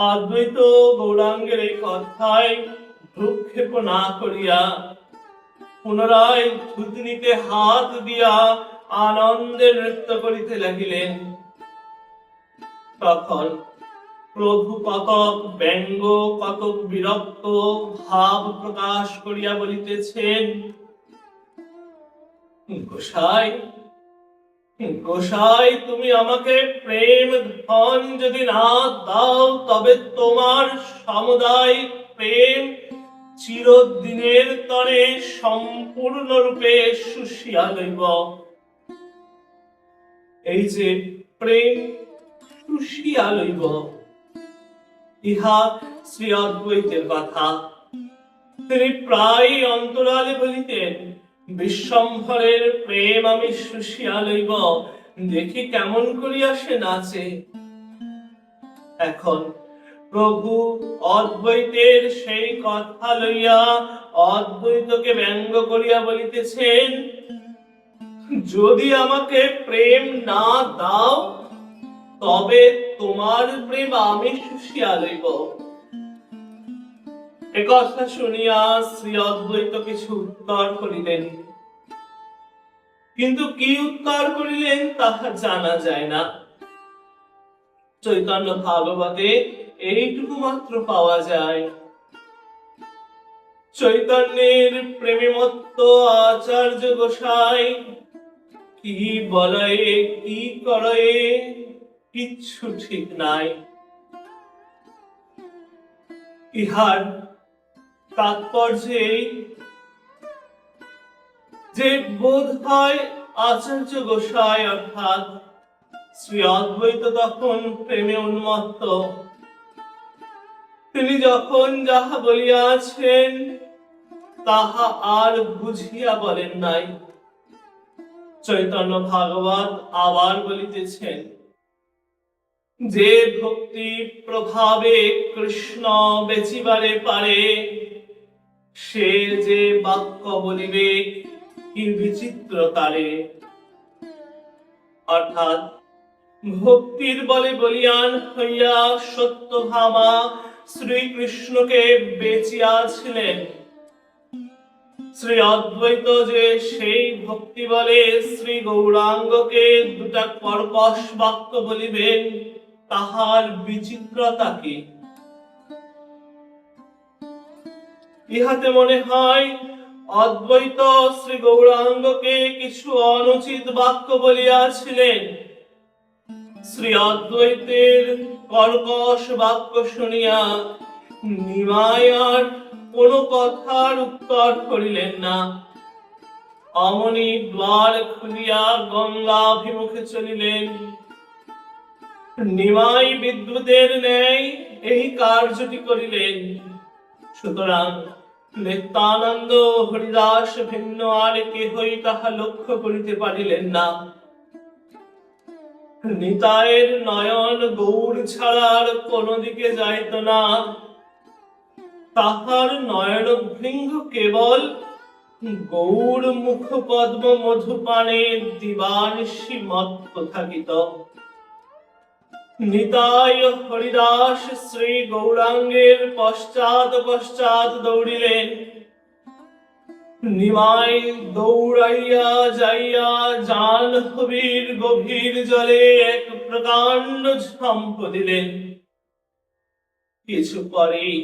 অদ্বৈত গৌরাঙ্গের এই কথায় ভ্রুক্ষেপ না করিয়া পুনরায় ধুতনিতে হাত দিয়া আনন্দে নৃত্য করিতে লাগিলেন। তখন প্রভু কতক ব্যঙ্গ কতক বিরক্ত ভাব প্রকাশ করিয়া বলিতেছেন, গোসাই, গোসাই, তুমি আমাকে প্রেম ধন যদি না দাও, তবে তোমার সমুদায় প্রেম চিরদিনের তরে সম্পূর্ণরূপে শুষিয়া লইব। এই যে প্রেম শুষিয়া লইব, ইহা শ্রী অদ্বৈতের কথা। তিনি প্রায় অন্তরালে বলিতেন, বিশ্বম্ভরের প্রেম আমি শুষিয়া লইব, দেখি কেমন করিয়া সে নাচে। এখন প্রভু অদ্বৈতের সেই কথা লইয়া অদ্বৈতকে ব্যঙ্গ করিয়া বলিতেছেন, যদি আমাকে প্রেম না দাও, তবে তোমার প্রেম আমি শুষিয়া লইব। একথা শুনিয়া শ্রী অদ্বৈত কিছু উত্তর করিলেন, কিন্তু কি উত্তর করিলেন তাহা জানা যায় না। চৈতন্য ভাগবতে এইটুকু মাত্র পাওয়া যায়, চৈতন্যের প্রেমমত্ত আচার্য গোসাই কি বলয়ে কি করয়ে কিচ্ছু ঠিক নাই। ইহার তাৎপর্য যে বোধ হয় আচার্য গোসাই অর্থাৎ শ্রী অদ্বৈত তখন প্রেমে উন্মত্ত। তিনি যখন যাহা বলিয়াছেন তাহা আর বুঝিয়া বলেন নাই। চৈতন্য ভাগবত আবার বলিতেছেন, যে ভক্তি প্রভাবে কৃষ্ণ বেচিবারে পারে, সে যে বাক্য বলিবে কি বিচিত্র তারে। অর্থাৎ ভক্তির বলে বলিয়ান হইয়া সত্যভামা শ্রীকৃষ্ণকে বেচিয়াছিলেন। শ্রী অদ্বৈত যে সেই ভক্তি বলে শ্রী গৌরাঙ্গকে দুটা কর্কশ বাক্য বলিবেন, তাহার বিচিত্রতা কি? ইহাতে মনে হয় অদ্বৈত শ্রী গৌরাঙ্গকে কিছু অনুচিত বাক্য বলিয়াছিলেন। শ্রী অদ্বৈতের কর্কশ বাক্য শুনিয়া নিমাই আর কোন কথার উত্তর করিলেন না। অমনি দ্বার খুলিয়া গঙ্গাভিমুখে চলিলেন। নিমাই বিদ্যুতের ন্যায় এই কার্যটি করিলেন। সুতরাং নিত্যানন্দ হরিদাস ভিন্ন আর কেহই তাহা লক্ষ্য করিতে পারিলেন না। নিতাইয়ের নয়ন গৌর ছাড়ার কোনো দিকে যাইত না। তাহার নয়ন ভৃঙ্গ কেবল গৌর মুখ পদ্ম মধুপানে দিবানিশি মত্ত থাকিত। নিতাই হরিদাস শ্রী গৌরাঙ্গের পশ্চাৎ পশ্চাৎ দৌড়িলেন। নিমাই দৌড়াইয়া যাইয়া জাহ্নবীর গভীর জলে এক প্রকাণ্ড ঝম্প দিলেন। কিছু পরেই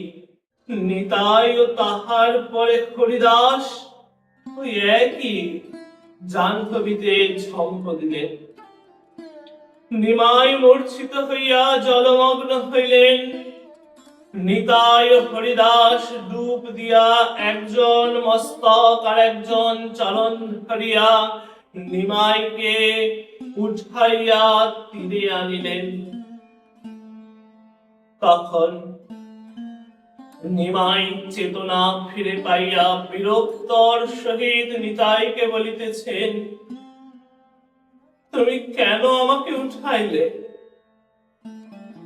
নিতাই ও তাহার পরে হরিদাস ওই একই জাহ্নবীতে ঝম্প দিলেন। নিমাই মূর্ছিত হইয়া জলমগ্ন হইলেন। নিতাই হরিদাস ডুব দিয়া একজন মস্তক আর একজন চরণ ধরিয়া নিমাইকে উঠাইয়া তীরে আনিলেন। তখন নিমাই চেতনা ফিরে পাইয়া বিরক্তর সহিত নিতাইকে বলিতেছেন, তুমি কেন আমাকে উঠাইলে?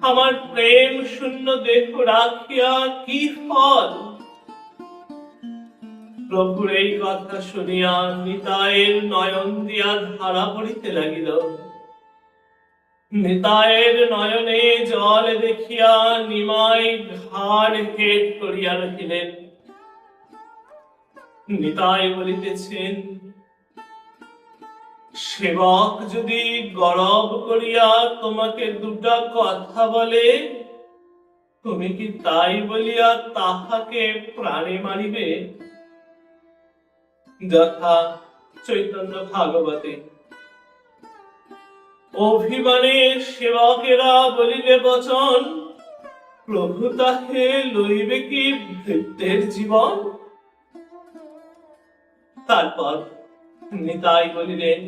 আমার প্রেম শূন্য দেহ রাখিয়া কি ফল? প্রভুর এই কথা শুনিয়া নিতাইয়ের নয়ন দিয়া ধারা পড়িতে লাগিল। নিতাইয়ের নয়নে জল দেখিয়া নিমাই ঘাড় হেট করিয়া রহিলেন। নিতাই বলিতেছেন, সেবক যদি গরব করিয়া তোমাকে দুটা কথা বলে, তুমি কি তাই বলিয়া তাহাকে প্রাণে মারিবে? যথা চৈতন্য ভাগবতে। অভিমানে সেবকেরা বলিলে বচন, প্রভু তাহে লইবে কি ভৃত্যের জীবন? তারপর নিতাই বলিলেন,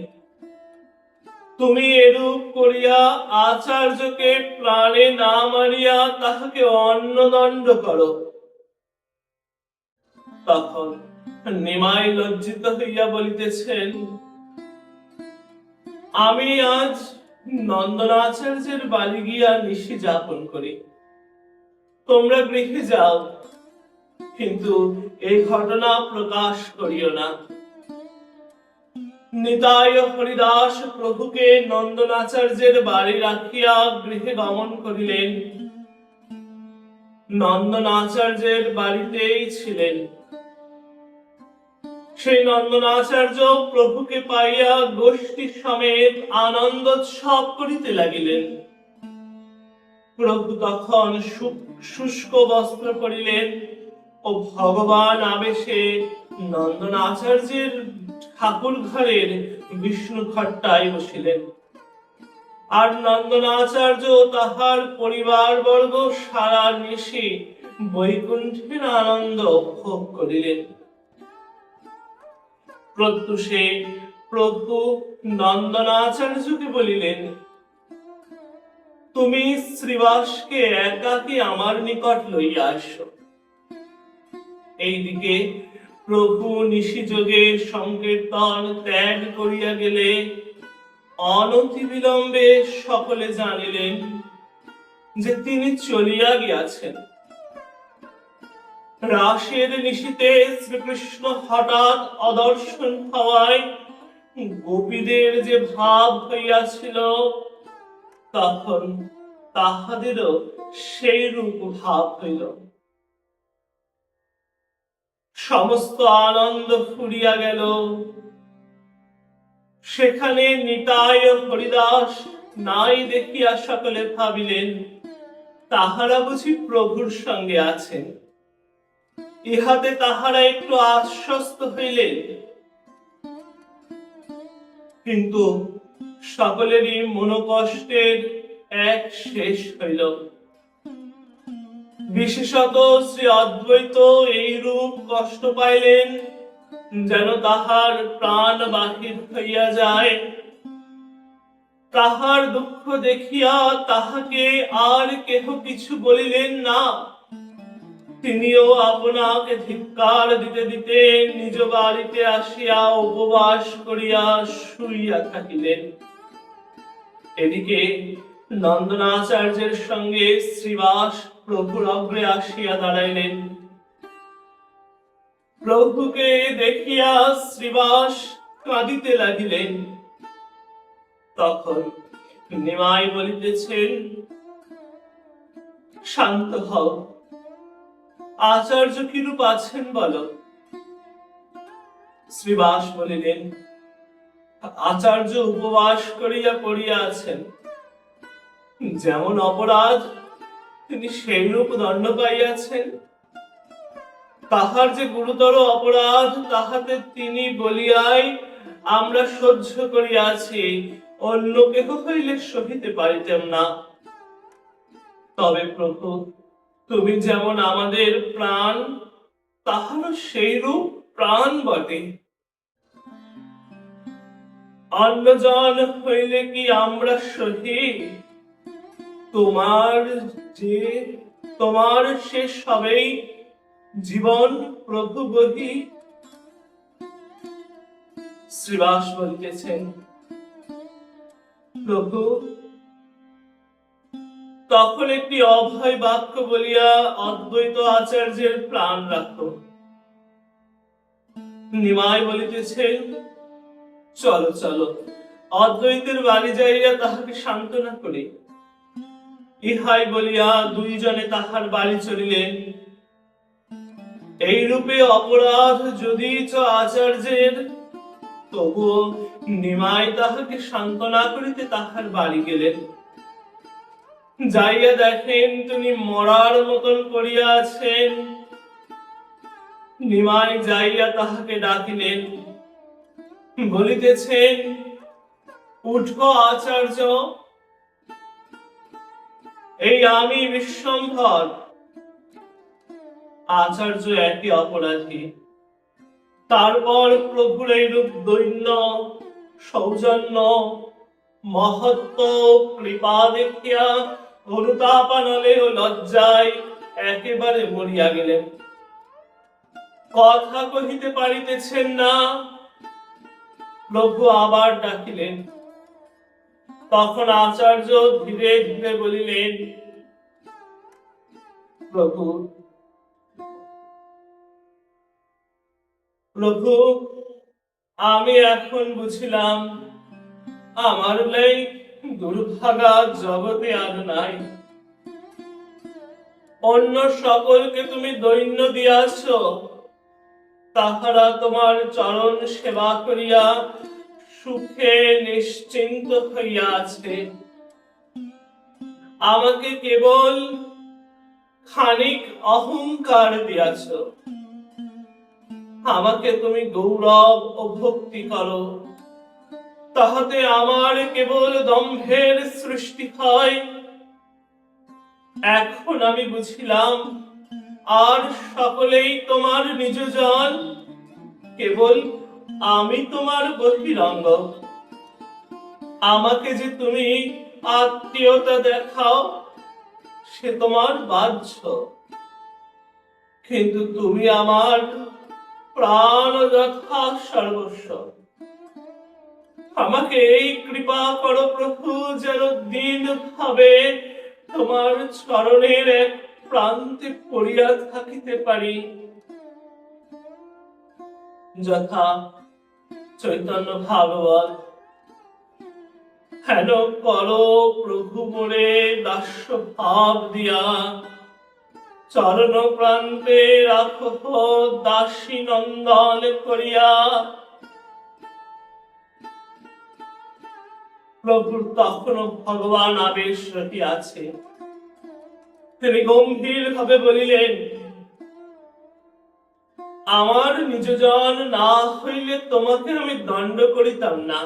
তুমি এরূপ করিয়া আচার্যকে প্রাণে না মারিয়া তাহাকে অন্নদণ্ড করো। তখন নিমাই লজ্জিত হইয়া বলিতেছেন, আমি আজ নন্দনাচার্যের বাড়ি গিয়া নিশি যাপন করি, তোমরা গৃহে যাও, কিন্তু এই ঘটনা প্রকাশ করিও না। নিতাই হরিদাস প্রভুকে নন্দনাচার্যের বাড়ি রাখিয়া গৃহে গমন করিলেন। নন্দনাচার্যের বাড়িতেই ছিলেন। সেই নন্দনাচার্য প্রভুকে পাইয়া গোষ্ঠী সমেত আনন্দোৎসব করিতে লাগিলেন। প্রভু তখন শুষ্ক বস্ত্র পরিলেন ও ভগবান আবেশে নন্দনাচার্যের ঠাকুর ঘরের বিষ্ণু খট্টায় বসিলেন। আর নন্দনাচার্য তাহার পরিবার বর্গ সারা নিশি বৈকুণ্ঠের আনন্দ ভোগ করিলেন। প্রত্যুষে প্রভু নন্দনাচার্যকে বলিলেন, তুমি শ্রীবাসকে একাকী আমার নিকট লইয়া আসো। এইদিকে প্রভু নিশিযোগে সংকীর্তন ত্যাগ করিয়া গেলে অনতি বিলম্বে সকলে জানিলেন যে তিনি চলিয়া গিয়াছেন। রাসের নিশিতে শ্রীকৃষ্ণ হঠাৎ অদর্শন হওয়ায় গোপীদের যে ভাব হইয়াছিল, তখন তাহাদেরও সেই রূপ ভাব হইল। সমস্ত আনন্দ ফুরিয়া গেল। সেখানে নিতাই ও হরিদাস নাই দেখিয়া সকলে ভাবিলেন, তাহারা বুঝি প্রভুর সঙ্গে আছেন। ইহাতে তাহারা একটু আশ্বস্ত হইলেন। কিন্তু সকলেরই মনোকষ্টের এক শেষ হইল। বিশেষত শ্রী অদ্বৈত এই রূপ কষ্ট পাইলেন যেন তাহার প্রাণ বাহির হইয়া যায়। তাহার দুঃখ দেখিয়া তাহাকে আর কেহ কিছু বলিলেন না। তিনিও আপনাকে ধিক্কার দিতে দিতে নিজ বাড়িতে আসিয়া উপবাস করিয়া শুইয়া থাকিলেন। এদিকে নন্দনাচার্যের সঙ্গে শ্রীবাস প্রভুর অগ্রে আসিয়া দাঁড়াইলেন। প্রভুকে দেখিয়া শ্রীবাস কাঁদিতে লাগিলেন। তখন নিমাই বলিতেছেন, শান্ত হও, আচার্য কিরূপ আছেন বলো। শ্রীবাস বলিলেন, আচার্য উপবাস করিয়া পড়িয়া আছেন। যেমন অপরাধ তিনি সেইরূপ দণ্ড পাইয়াছেন। তাহার যে গুরুতর অপরাধ তাহাতে তিনি বলিয়াই আমরা সহ্য করিয়াছি, অন্য কেহ হইলে সহিতে পারিতেম না। তবে প্রভু, তুমি যেমন আমাদের প্রাণ, তাহারও সেইরূপ প্রাণ বটে। অন্যজন হইলে কি আমরা সহি? তোমার শেষ হবেই জীবন প্রভু বহি। শ্রীবাস বলিতেছেন, প্রভু তখন একটি অভয় বাক্য বলিয়া অদ্বৈত আচার্যের প্রাণ রাখো। নিমাই বলিতেছেন, চলো চলো, অদ্বৈতের বাড়ি যাইয়া তাহাকে সান্ত্বনা করি। ইহাই বলিয়া দুইজনে তাহার বাড়ি চলিলেন। এই রূপে অপরাধ যদি আচার্যের, তবুও নিমাই তাহাকে সান্ত্বনা করিতে তাহার বাড়ি গেলেন। যাইয়া দেখেন তিনি মরার মতন করিয়া আছেন। নিমাই যাইয়া তাহাকে ডাকিলেন, বলিতেছেন, উঠো আচার্য, এই আমি বিশ্বম্ভর। আচার্য একই অপরাধী। তারপর প্রভুর এইরূপ দৈন্য, সৌজন্য, মহত্ব, কৃপা দেখিয়া অনুতাপানলে ও লজ্জায় একেবারে মরিয়া গেলেন। কথা কহিতে পারিতেছেন না। প্রভু আবার ডাকিলেন। তখন আচার্য ধীরে ধীরে বলিলেন, প্রভু প্রভু, আমি এখন বুঝিলাম আমার লাই দুর্ভাগা জগতে আর নাই। অন্য সকলকে তুমি দৈন্য দিয়াছ, তাহারা তোমার চরণ সেবা করিয়া সুখে নিশ্চিন্ত হইয়া আছে। আমাকে কেবল খানিক অহংকার দিয়াছ। আমাকে তুমি গৌরব ও ভক্তি করো, তাহাতে আমার কেবল দম্ভের সৃষ্টি হয়। এখন আমি বুঝিলাম আর সকলেই তোমার নিজজন, কেবল আমি তোমার বহিরঙ্গ। আমাকে যে তুমি আত্মীয়তা দেখাও, সে তোমার বাহ্য, কিন্তু তুমি আমার প্রাণ যথা সর্বস্ব। আমাকে এই কৃপা করো প্রভু, যেন দিন ভাবে তোমার চরণের এক প্রান্তে পড়িয়া থাকিতে পারি। যথা চৈতন্য ভাগবত। হেন করো প্রভু মোরে দাস্য ভাব দিয়া, চরণ প্রান্তে রাখো দাসী নন্দন করিয়া। প্রভুর তখনও ভগবান আবেশ রহিয়াছে। তিনি গম্ভীর ভাবে বলিলেন, আমার নিজজন না হইলে তোমাকে আমি দণ্ড করিতাম না।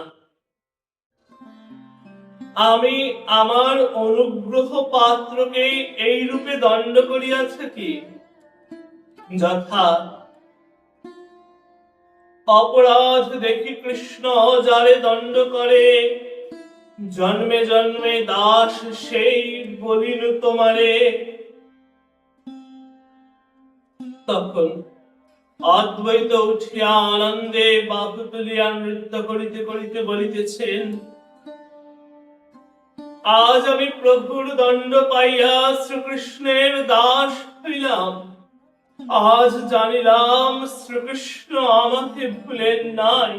আমি আমার অনুগ্রহ পাত্রকে এই রূপে দণ্ড করিয়াছে কি? যথা অপরাধ দেখি কৃষ্ণ যারে দণ্ড করে, জন্মে জন্মে দাস সেই বলিল তোমারে। তখন অদ্বৈত উঠিয়া আনন্দে বাহু তুলিয়া নৃত্য করিতে করিতে বলিতেছেন, আজ আমি প্রভুর দণ্ড পাইয়া শ্রীকৃষ্ণের দাস হইলাম। আজ জানিলাম শ্রীকৃষ্ণ আমাকে ভুলেন নাই।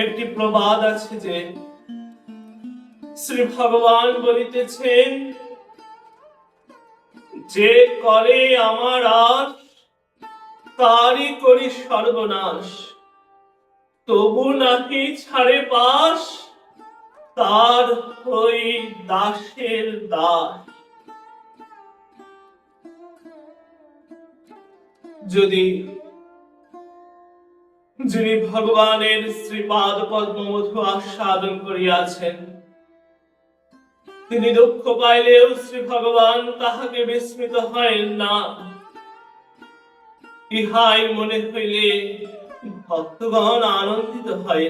একটি প্রবাদ আছে যে শ্রী ভগবান বলিতেছেন, যে করে আমার আশ তারই করি সর্বনাশ, তবু নাহি ছাড়ে পাশ তার হই দাসের দাস। যদি যিনি ভগবানের শ্রীপাদ পদ্মমধু আস্বাদন করিয়াছেন, তিনি দুঃখ পাইলেও শ্রী ভগবান তাহাকে বিস্মিত হয় না। ইহাই মনে হইলে ভক্তগণ আনন্দিত হয়,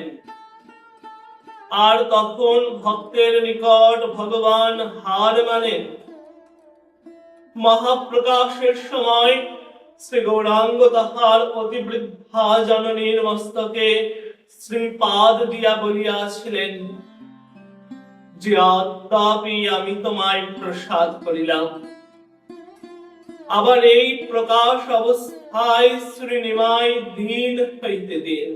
আর তখন ভক্তের নিকট ভগবান হার মানেন। মহাপ্রকাশের সময় শ্রী গৌরাঙ্গ তাহার অতিবৃদ্ধা জননীর মস্তকে শ্রীপাদ দিয়া বলিয়াছিলেন যে আদ্যাপি আমি তোমায় প্রসাদ করিলাম। আবার এই প্রকাশ অবস্থায় শ্রী নিমাই দিন হইতে দিন,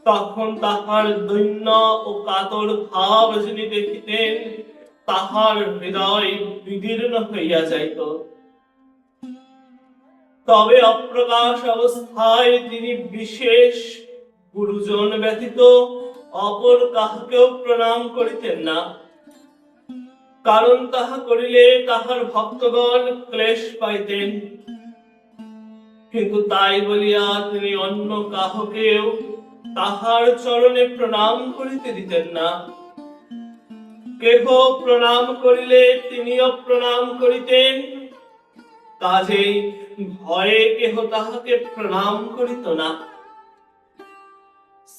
তখন তাহার দৈন্য ও কাতর ভাব যিনি দেখিতেন, তাহার হৃদয় বিদীর্ণ হইয়া যাইত। তবে অপ্রকাশ অবস্থায় তিনি বিশেষ গুরুজন ব্যতীত অপর কাহাকেও প্রণাম করিতেন না, কারণ তাহা করিলে তাহার ভক্তগণ ক্লেশ পাইতেন। কিন্তু তাই বলিয়া তিনি অন্য কাহকেও তাহার চরণে প্রণাম করিতে দিতেন না। কেহ প্রণাম করিলে তিনিও প্রণাম করিতেন, কাজেই ভয়ে কেহ তাহাকে প্রণাম করিত না।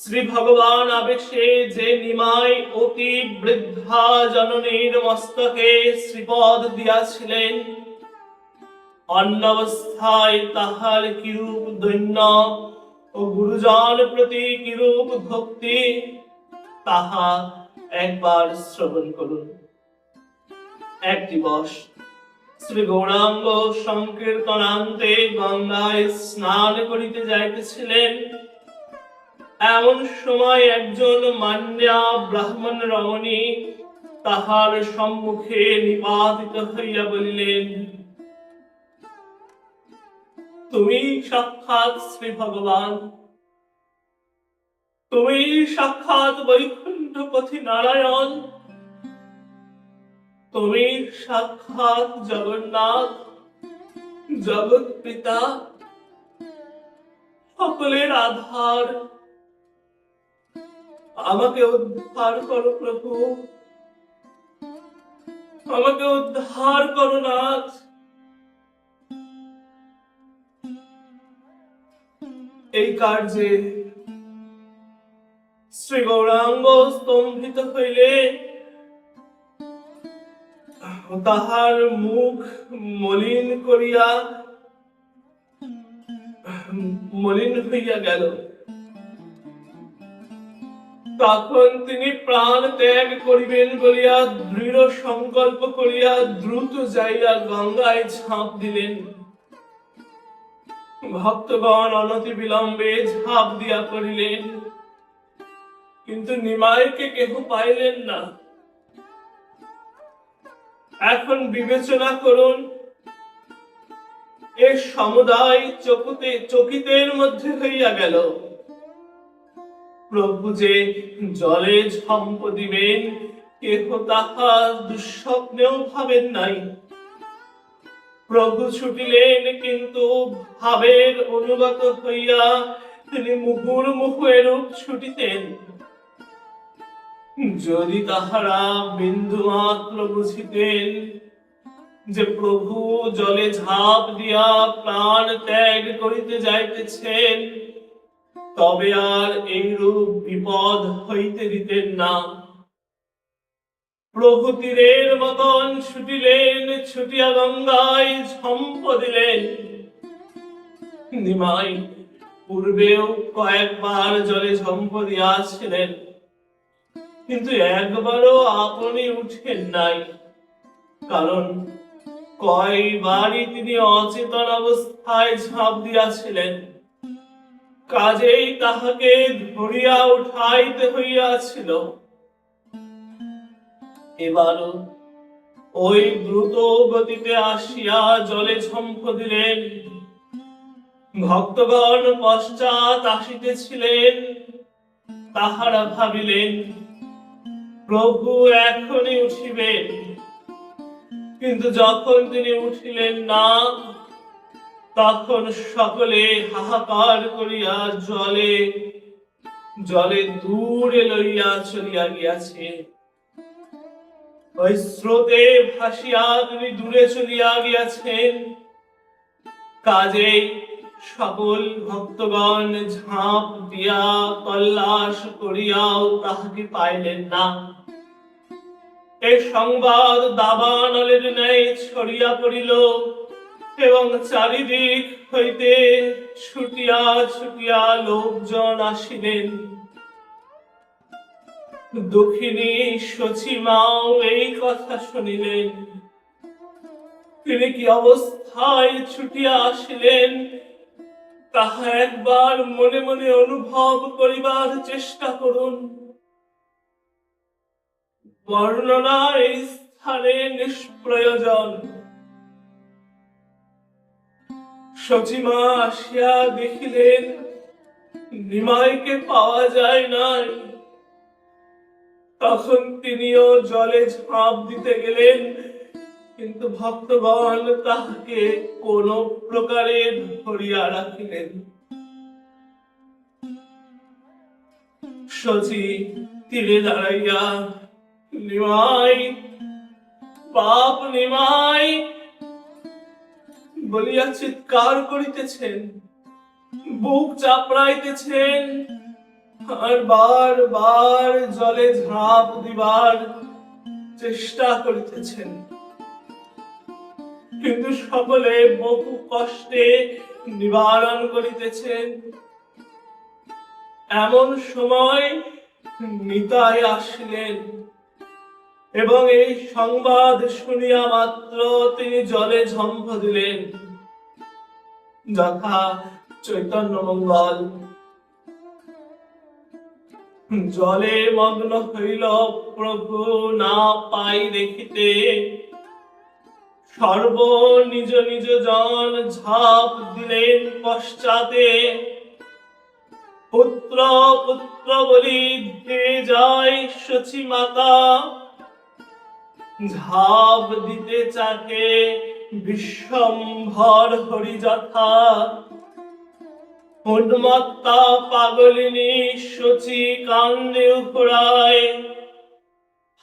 শ্রী ভগবান আবেশে যে নিমাই অতি বৃদ্ধা জননীর মস্তকে শ্রীপদ দিয়াছিলেন, অন্য অবস্থায় তাহার কিরূপ দৈন্য ও গুরুজন প্রতি কিরূপ ভক্তি, তাহা একবার শ্রবণ করুন। এক দিবস শ্রী গৌরাঙ্গ সংকীর্তনান্তে গঙ্গায় স্নান করিতে যাইতেছিলেন। এমন সময় একজন মান্যা ব্রাহ্মণ রমণী তাহার সম্মুখে নিপাতিত হইয়া বলিলেন, তুমি সাক্ষাৎ শ্রী ভগবান, তুমি সাক্ষাৎ বৈকুণ্ঠপতি নারায়ণ, তুমি সাক্ষাৎ জগন্নাথ, জগৎ পিতা, সকলের আধার। আমাকে উদ্ধার করো প্রভু, আমাকে উদ্ধার করো নাথ। এই কার্যে শ্রী গৌরাঙ্গ স্তম্ভিত হইলে তাহার মুখ মলিন হইয়া গেল। তখন তিনি প্রাণ ত্যাগ করিবেন বলিয়া দৃঢ় সংকল্প করিয়া দ্রুত যাইয়া গঙ্গায় ঝাঁপ দিলেন। ভক্তগণ অনতি বিলম্বে ঝাঁপ দিয়া পড়িলেন, কিন্তু নিমাইকে কেহ পাইলেন না। এখন বিবেচনা করুন, এ সমুদায় চকিতের মধ্যে হইয়া গেল। প্রভু যে জলে ঝম্প দিবেন কেহ তাহা দুঃস্বপ্নেও ভাবেন নাই। প্রভু ছুটিলেন, কিন্তু ভাবের অনুগত হইয়া তিনি মুহুর্মুহু এরূপ ছুটিতেন। যদি তাহারা বিন্দু মাত্র বুঝিতেন যে প্রভু জলে ঝাঁপ দিয়া প্রাণ ত্যাগ করিতে যাইতেছেন, তবে আর এইরূপ বিপদ হইতে দিতেন না। প্রভু তীরের মতন ছুটিলেন, ছুটিয়া গঙ্গায় ঝম্প দিলেন। নিমাই পূর্বেও কয়েকবার জলে ঝম্প দিয়াছিলেন, কিন্তু একবারও আপনি উঠেন নাই, কারণ কয়বারই তিনি অচেতন অবস্থায় ঝাঁপ দিয়াছিলেন, কাজেই তাহাকে ধরিয়া উঠাইতে হইয়াছিল। এবারও ওই দ্রুত গতিতে আসিয়া জলে ঝম্প দিলেন। ভক্তগণ পশ্চাৎ আসিতেছিলেন, তাহারা ভাবিলেন প্রভু এখনই উঠিবেন, কিন্তু যখন তিনি উঠিলেন না, তখন সকলে হাহাকার করিয়া জলে জলে দূরে লইয়া চলিয়া গিয়াছে। ওই স্রোতে ভাসিয়া তিনি দূরে চলিয়া গিয়াছেন, কাজেই সকল ভক্তগণ ঝাঁপ দিয়া তল্লাশ করিয়াও তাহাকে পাইলেন না। এই সংবাদ দাবানলের ন্যায় ছড়িয়া পড়িল এবং চারিদিক হইতে ছুটিয়া ছুটিয়া লোকজন আসিলেন। দুঃখিনী সচিমাও এই কথা শুনিলেন। তিনি কি অবস্থায় ছুটিয়া আসিলেন তাহা একবার মনে মনে অনুভব করিবার চেষ্টা করুন। বর্ণনা এই স্থানে নিষ্প্রয়োজন। সচিমা আসিয়া দেখিলেন নিমাইকে পাওয়া যায় নাই। তখন তিনিও জলে ঝাঁপ দিতে গেলেন, কিন্তু ভক্তগণ তাহাকে কোন প্রকারে ধরিয়া রাখিলেন। সচি তীরে দাঁড়াইয়া নিমাই, পাপ নিমাই বলিয়া চিৎকার করিতেছেন, বুক চাপড়াইতেছেন, আর বারবার জলে ঝাঁপ দিবার চেষ্টা করিতেছেন, কিন্তু সকলে বহু কষ্টে নিবারণ করিতেছেন। এমন সময় নিতাই আসিলেন এবং এই সংবাদ শুনিয়া মাত্র তিনি জলে ঝম্প দিলেন, যথা চৈতন্য মঙ্গল। জলে মগ্ন হইল প্রভু না পাই দেখিতে, সর্ব নিজ নিজ জন ঝাঁপ দিলেন পশ্চাতে। পুত্র পুত্র বলি ধেয়ে যায় সচি মাতা, ঝাঁপ দিতে চাহে বিশ্বম্ভর হরি যথা। উন্মত্তা পাগলিনী সচি কান্দে উপরায়,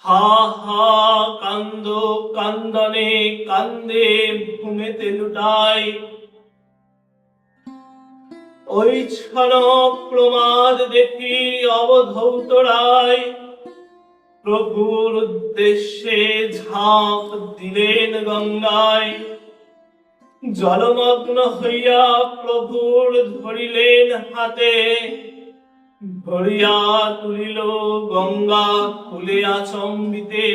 হা হা কান্দ কান্দনে কান্দে ভূমিতে লুটায়। ওই ক্ষণ প্রমাদ দেখি অবধূত রায়, প্রভুর উদ্দেশ্যে ঝাঁপ দিলেন গঙ্গায়। জলমগ্ন হইয়া প্রভুর ধরিলেন হাতে, ধরিয়া তুলিল গঙ্গা কুলে আচম্বিতে।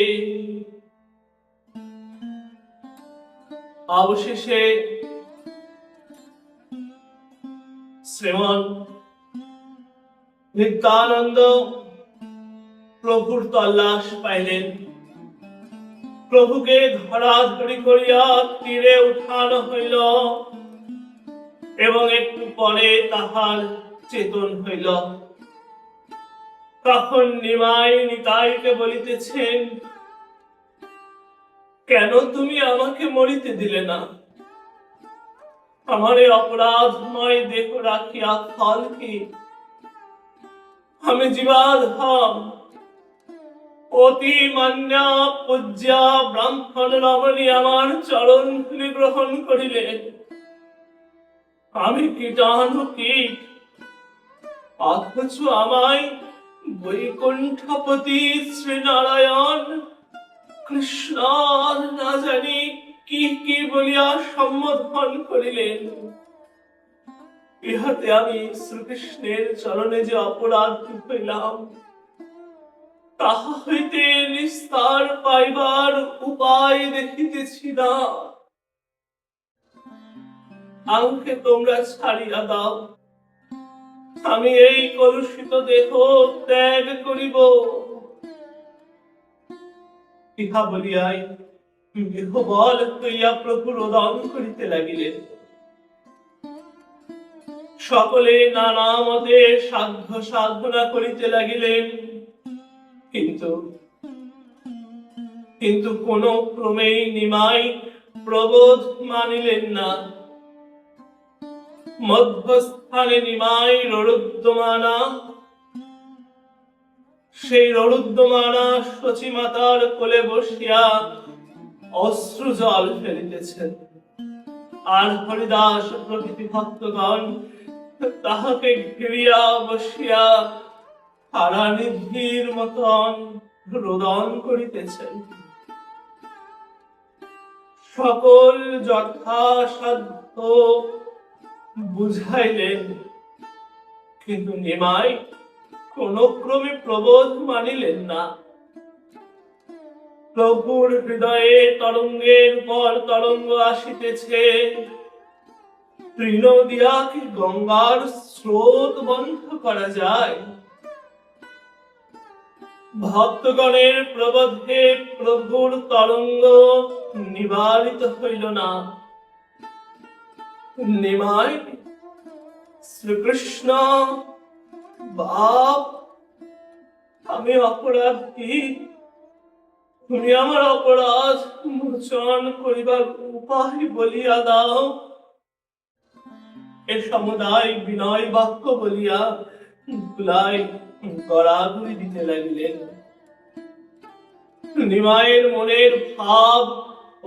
অবশেষে শ্রীমন নিত্যানন্দ প্রভুর তল্লাশ পাইলেন। প্রভুকে ধরাধরি করিয়া তীরে উঠানো হইল এবং একটু পরে তাহার চেতন হইল। তখন নিমাই নিতাইকে বলিতেছেন, কেন তুমি আমাকে মরিতে দিলে না? আমার এই অপরাধময় দেহ রাখিয়া ফল কি? আমি জীবাধম, অতি মান্যা পূজ্যা ব্রাহ্মণ রমণী আমার চরণ ধুলি গ্রহণ করিলে। আমি কীটাণু কীট, অথচ আমায় বৈকুণ্ঠপতি শ্রীনারায়ণ কৃষ্ণ না জানি কি কি বলিয়া সম্বোধন করিলেন। ইহাতে আমি শ্রীকৃষ্ণের চরণে যে অপরাধ হইলাম তাহা হইতে নিস্তার পাইবার উপায় দেখিতেছি না। আমাকে তোমরা ছাড়িয়া দাও, আমি এই কলুষিত দেহ ত্যাগ করিব। ইহা বলিয়াই গৃহবল হইয়া প্রভু রোদন করিতে লাগিলেন। সকলে নানা মতে সাধ্য সাধনা করিতে লাগিলেন, কিন্তু কোন ক্রমেই নিমাই প্রবোধ মানিলেন না। মধ্যস্থানে নিমাই ররুদ্যমানা, সেই ররুদ্যমানা সচিমাতার কোলে বসিয়া অশ্রু জল ফেলিতেছেন, আর হরিদাস প্রভৃতি ভক্তগণ তাহাকে ঘিরিয়া বসিয়া হারানিধির মতন রোদন করিতেছেন। সকল যথাসাধ্য বুঝাইলেন, কিন্তু নিমাই কোন ক্রমে প্রবোধ মানিলেন না। প্রভুর হৃদয়ে তরঙ্গের পর তরঙ্গ আসিতেছে, তৃণ দিয়া কি গঙ্গার স্রোত বন্ধ করা যায়? ভক্তগণের প্রবোধে প্রভুর তরঙ্গ নিবারিত হইল না। নিমাই শ্রীকৃষ্ণ, বাপ আমি অপরাধী, তুমি আমার অপরাধ মোচন করিবার উপায় বলিয়া দাও। এ সমুদায় বিনয় বাক্য বলিয়া ধুলাই গড়াগড়ি দিতে লাগিলেন। নিমাইয়ের মনের ভাব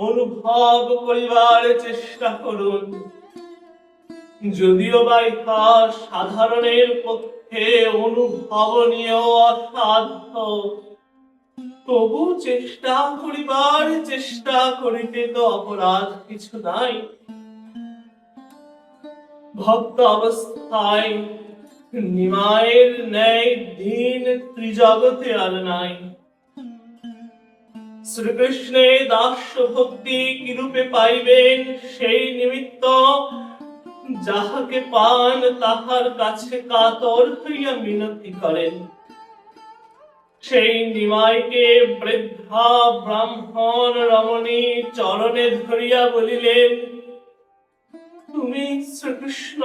অনুভব করিবার চেষ্টা করুন, যদিও বা ইহা সাধারণের পক্ষে অনুভবনীয় অসাধ্য, তবু চেষ্টা করিবার চেষ্টা করিতে তো অপরাধ কিছু নাই। ভক্ত অবস্থায় নিমাইয়ের ন্যায় দিন ত্রিজগতে আর নাই। শ্রীকৃষ্ণে দাস্য ভক্তি কিরূপে পাইবেন, সেই নিমিত্ত যাহাকে পান তাহার কাছে কাতর হইয়া মিনতি করেন। সেই নিমাইকে বৃদ্ধা ব্রাহ্মণ রমণী চরণে ধরিয়া বলিলেন, তুমি শ্রীকৃষ্ণ,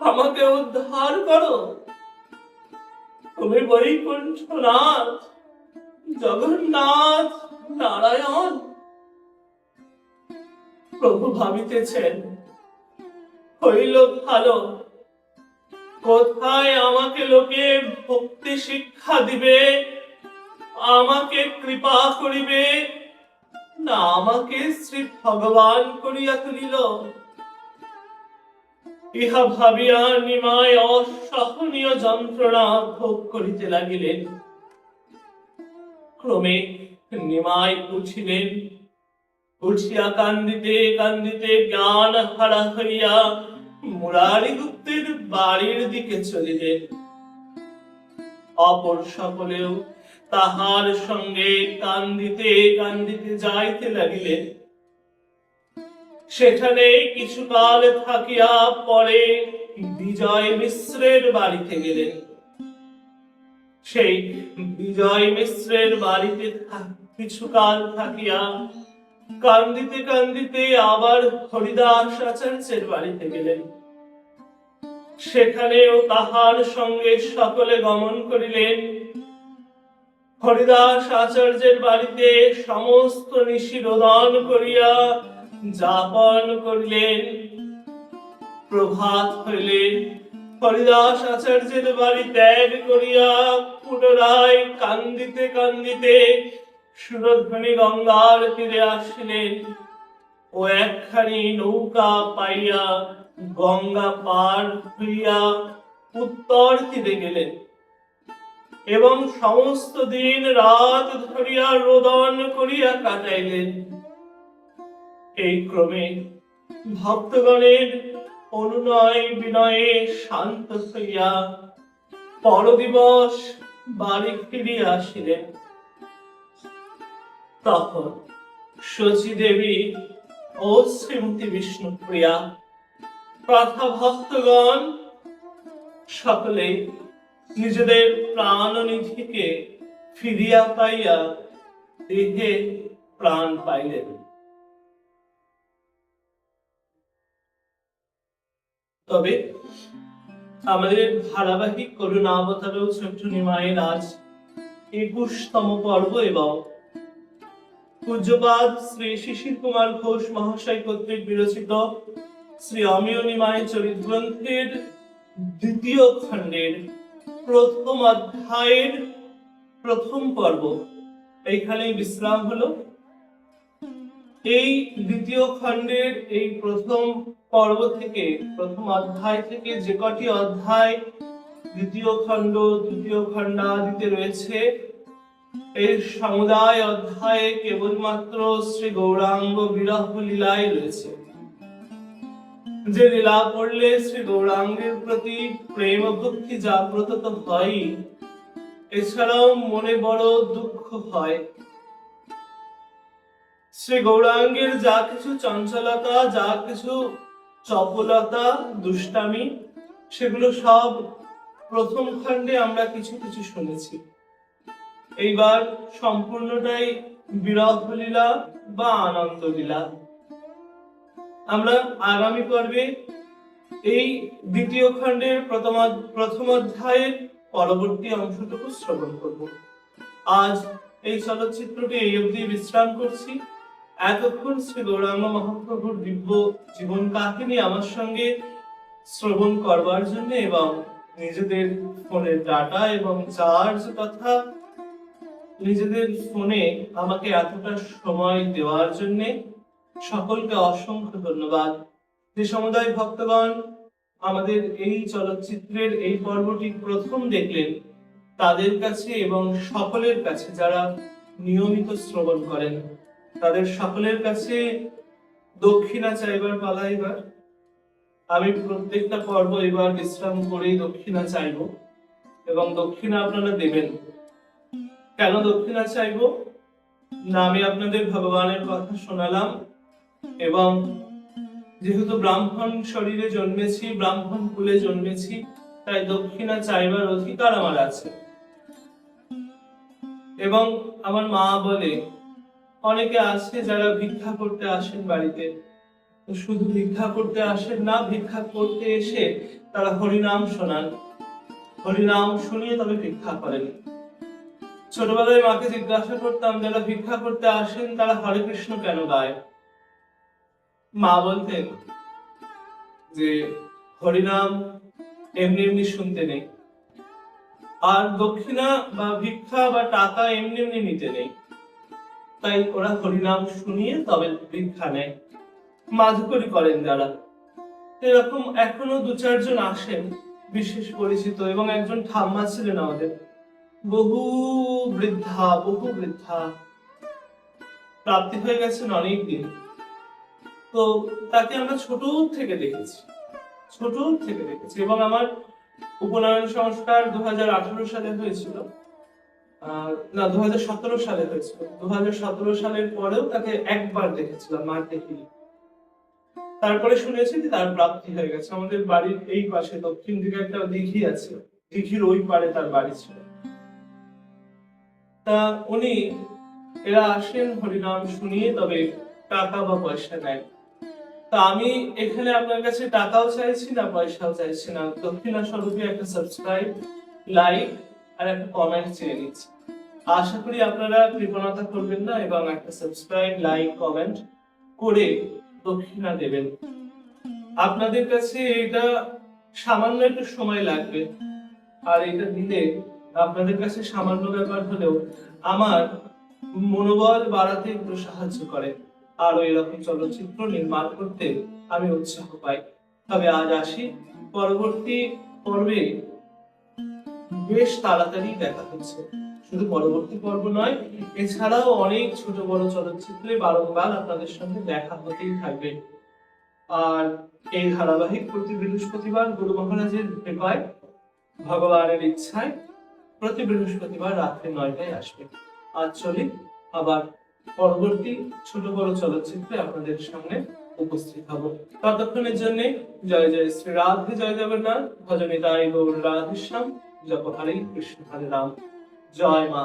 আমাকে উদ্ধার করো। তুমি বৈকুণ্ঠনাথ, জগন্নাথ, নারায়ণ। প্রভু ভাবিতেছেন, হইল ভালো, কোথায় আমাকে লোকে ভক্তি শিক্ষা দিবে, আমাকে কৃপা করিবে, না আমাকে শ্রী ভগবান করিয়া তুলিল। ইহা ভাবিয়া নিমাই অসহনীয় যন্ত্রণা ভোগ করিতে লাগিলেন। ক্রমে নিমাই উঠিলেন, উঠিয়া কান্দিতে কান্দিতে জ্ঞান হারা হইয়া মুরারি গুপ্তের বাড়ির দিকে চলিলেন। অপর সকলেও তাহার সঙ্গে কান্দিতে কান্দিতে যাইতে লাগিলেন। সেখানে কিছুকাল থাকিয়া পরে বিজয় মিশ্রের বাড়িতে গেলেন। সেই বিজয় মিশ্রের বাড়িতে কিছুকাল থাকিয়া কান্দিতে কান্দিতে আবার হরিদাস আচার্যের বাড়িতে গেলেন। সেখানেও তাহার সঙ্গে সকলে গমন করিলেন। হরিদাস আচার্যের বাড়িতে সমস্ত নিশি রোদন করিয়া যাপন করিলেন। প্রভাত হইলে হরিদাস আচার্যের বাড়ি ত্যাগ করিয়া পুনরায় কান্দিতে কান্দিতে সুরধ্বনি গঙ্গার তীরে আসিলেন ও একখানি নৌকা পাইয়া গঙ্গা পার হইয়া উত্তর তীরে গেলেন এবং সমস্ত দিন রাত ধরিয়া রোদন করিয়া কাটাইলেন। এই ক্রমে ভক্তগণের অনুনয় বিনয়ে শান্ত হইয়া পরদিবস বাড়ি ফিরিয়া আসিলেন, তখন শচী দেবী ও শ্রীমতী বিষ্ণুপ্রিয়া প্রথা ভক্তগণ সকলে নিজেদের প্রাণনিধিকে ফিরিয়া পাইয়া দেহে প্রাণ পাইলেন। তবে আমাদের ধারাবাহিক করুণাবতার ছোট্ট নিমাইয়ের আজ 21তম পর্ব এবং পূজ্যপাদ শ্রী শিশির কুমার ঘোষ মহাশয় কর্তৃক বিরচিত শ্রী অমিয় নিমাই চরিত গ্রন্থের 2য় খণ্ডের প্রথম অধ্যায়ের প্রথম পর্ব এইখানে বিশ্রাম হলো। এই 2য় খণ্ডের এই প্রথম পর্ব থেকে, প্রথম অধ্যায় থেকে যে কটি অধ্যায় 2য় খণ্ড 3য় খণ্ডাদিতে রয়েছে, এর সমুদায় অধ্যায়ে কেবলমাত্র শ্রী গৌরাঙ্গ বিরহ লীলাই রয়েছে। যে লীলা পড়লে শ্রী গৌরাঙ্গের প্রতি প্রেম ভক্তি জাগ্রত তো হয়, এছাড়াও মনে বড় দুঃখ হয়। শ্রী গৌরাঙ্গের যা কিছু চঞ্চলতা, যা কিছু চপলতা, দুষ্টামি, সেগুলো সব প্রথম খণ্ডে আমরা কিছু কিছু শুনেছি। এইবার সম্পূর্ণটাই বিরহ লীলা বা আনন্দ লীলা। আমরা আগামী পর্বে এই 2য় খণ্ডের প্রথম অধ্যায়ের পরবর্তী অংশটুকু শ্রবণ করব। আজ এই চলচ্চিত্রটি এই অবধি বিশ্রাম করছি। এতক্ষণ শ্রী গৌরাঙ্গ মহাপ্রভুর দিব্য জীবন কাহিনী আমার সঙ্গে শ্রবণ করবার জন্য এবং নিজেদের ফোনের ডাটা এবং চার্জ তথা নিজেদের ফোনে আমাকে এতটা সময় দেওয়ার জন্য সকলকে অসংখ্য ধন্যবাদ। যে সমুদায় ভক্তগণ আমাদের এই চলচ্চিত্রের এই পর্বটি প্রথম দেখলেন, তাদের কাছে এবং সকলের কাছে যারা নিয়মিত শ্রবণ করেন, তাদের সকলের কাছে দক্ষিণা চাইবার পালা। এবার আমি প্রত্যেকটা পর্ব এবার বিশ্রাম করেই দক্ষিণা চাইব এবং দক্ষিণা আপনারা দেবেন। কেন দক্ষিণা চাইব না, আমি আপনাদের ভগবানের কথা শোনালাম এবং যেহেতু ব্রাহ্মণ শরীরে জন্মেছি, ব্রাহ্মণ কুলে জন্মেছি, তাই দক্ষিণা চাইবার অধিকার আমার আছে। এবং আমার মা বলে, অনেকে আছে যারা ভিক্ষা করতে আসেন বাড়িতে, শুধু ভিক্ষা করতে আসেন না, ভিক্ষা করতে এসে তারা হরিনাম শোনান, হরিনাম শুনিয়ে তবে ভিক্ষা করেন। ছোটবেলায় মাকে জিজ্ঞাসা করতাম, যারা ভিক্ষা করতে আসেন তারা হরে কৃষ্ণ কেন গায়? মা বলতেন যে হরিনাম এমনি এমনি শুনতে নেই, আর দক্ষিণা বা ভিক্ষা বা টাকা এমনি এমনি নিতে নেই, তাই ওরা হরিনাম শুনিয়ে তবে ভিক্ষা নেয়, মাধুকরী করেন যারা। এরকম এখনো 2-4 জন আসেন বিশেষ পরিচিত, এবং একজন ঠাম্মা ছিলেন আমাদের, বহু বৃদ্ধা প্রাপ্তি হয়ে গেছেন অনেকদিন। তো তাকে আমরা ছোট থেকে দেখেছি এবং আমার উপনয়ন সংস্কার 2018 সালে হয়েছিল, না 2017 সালে হয়েছিল। 2017 সালের পরেও তাকে একবার দেখেছিলাম, আর দেখিনি। তারপরে শুনেছি যে তার প্রাপ্তি হয়ে গেছে। আমাদের বাড়ির এই পাশে দক্ষিণ দিকে একটা দিঘি আছে, দিঘির ওই পারে তার বাড়ি ছিল। তা উনি এরা আসেন হরিনাম শুনিয়ে তবে টাকা বা পয়সা নেয়। তা আমি এখানে আপনার কাছে টাকাও চাইছি না, পয়সাও চাইছি না, দক্ষিণা স্বরূপে একটা সাবস্ক্রাইব, লাইক আর একটা কমেন্ট চেয়ে নিচ্ছি। আশা করি আপনারা কৃপণতা করবেন না এবং একটা সাবস্ক্রাইব, লাইক, কমেন্ট করে দক্ষিণা দেবেন। আপনাদের কাছে এটা সামান্য একটু সময় লাগবে, আর এটা দিলে আপনাদের কাছে সামান্য ব্যাপার হলেও আমার মনোবল বাড়াতে একটু সাহায্য করে, আর এরকম চলচ্চিত্র নির্মাণ করতে আমি উৎসাহ পাই। তবে আজ আসি, পরবর্তী পর্বে বেশ তাড়াতাড়ি দেখা হচ্ছে। শুধু পরবর্তী পর্ব নয়, এছাড়াও অনেক ছোট বড় চলচ্চিত্রে বারংবার আপনাদের সঙ্গে দেখা হতেই থাকবে। আর এই ধারাবাহিক প্রতি বৃহস্পতিবার গুরু মহারাজের কৃপায়, ভগবানের ইচ্ছায় প্রতি বৃহস্পতিবার রাত্রি 9টায় আসবে। আজ চলি, আবার পরবর্তী ছোট বড় চলচ্চিত্রে আপনাদের সামনে উপস্থিত হব। ততক্ষণের জন্য জয় জয় শ্রী রাধে, জয় জগন্নাথ, ভজনে তাই গৌর রাধেশ্যাম, জপ হরে কৃষ্ণ হরে রাম, জয় মা।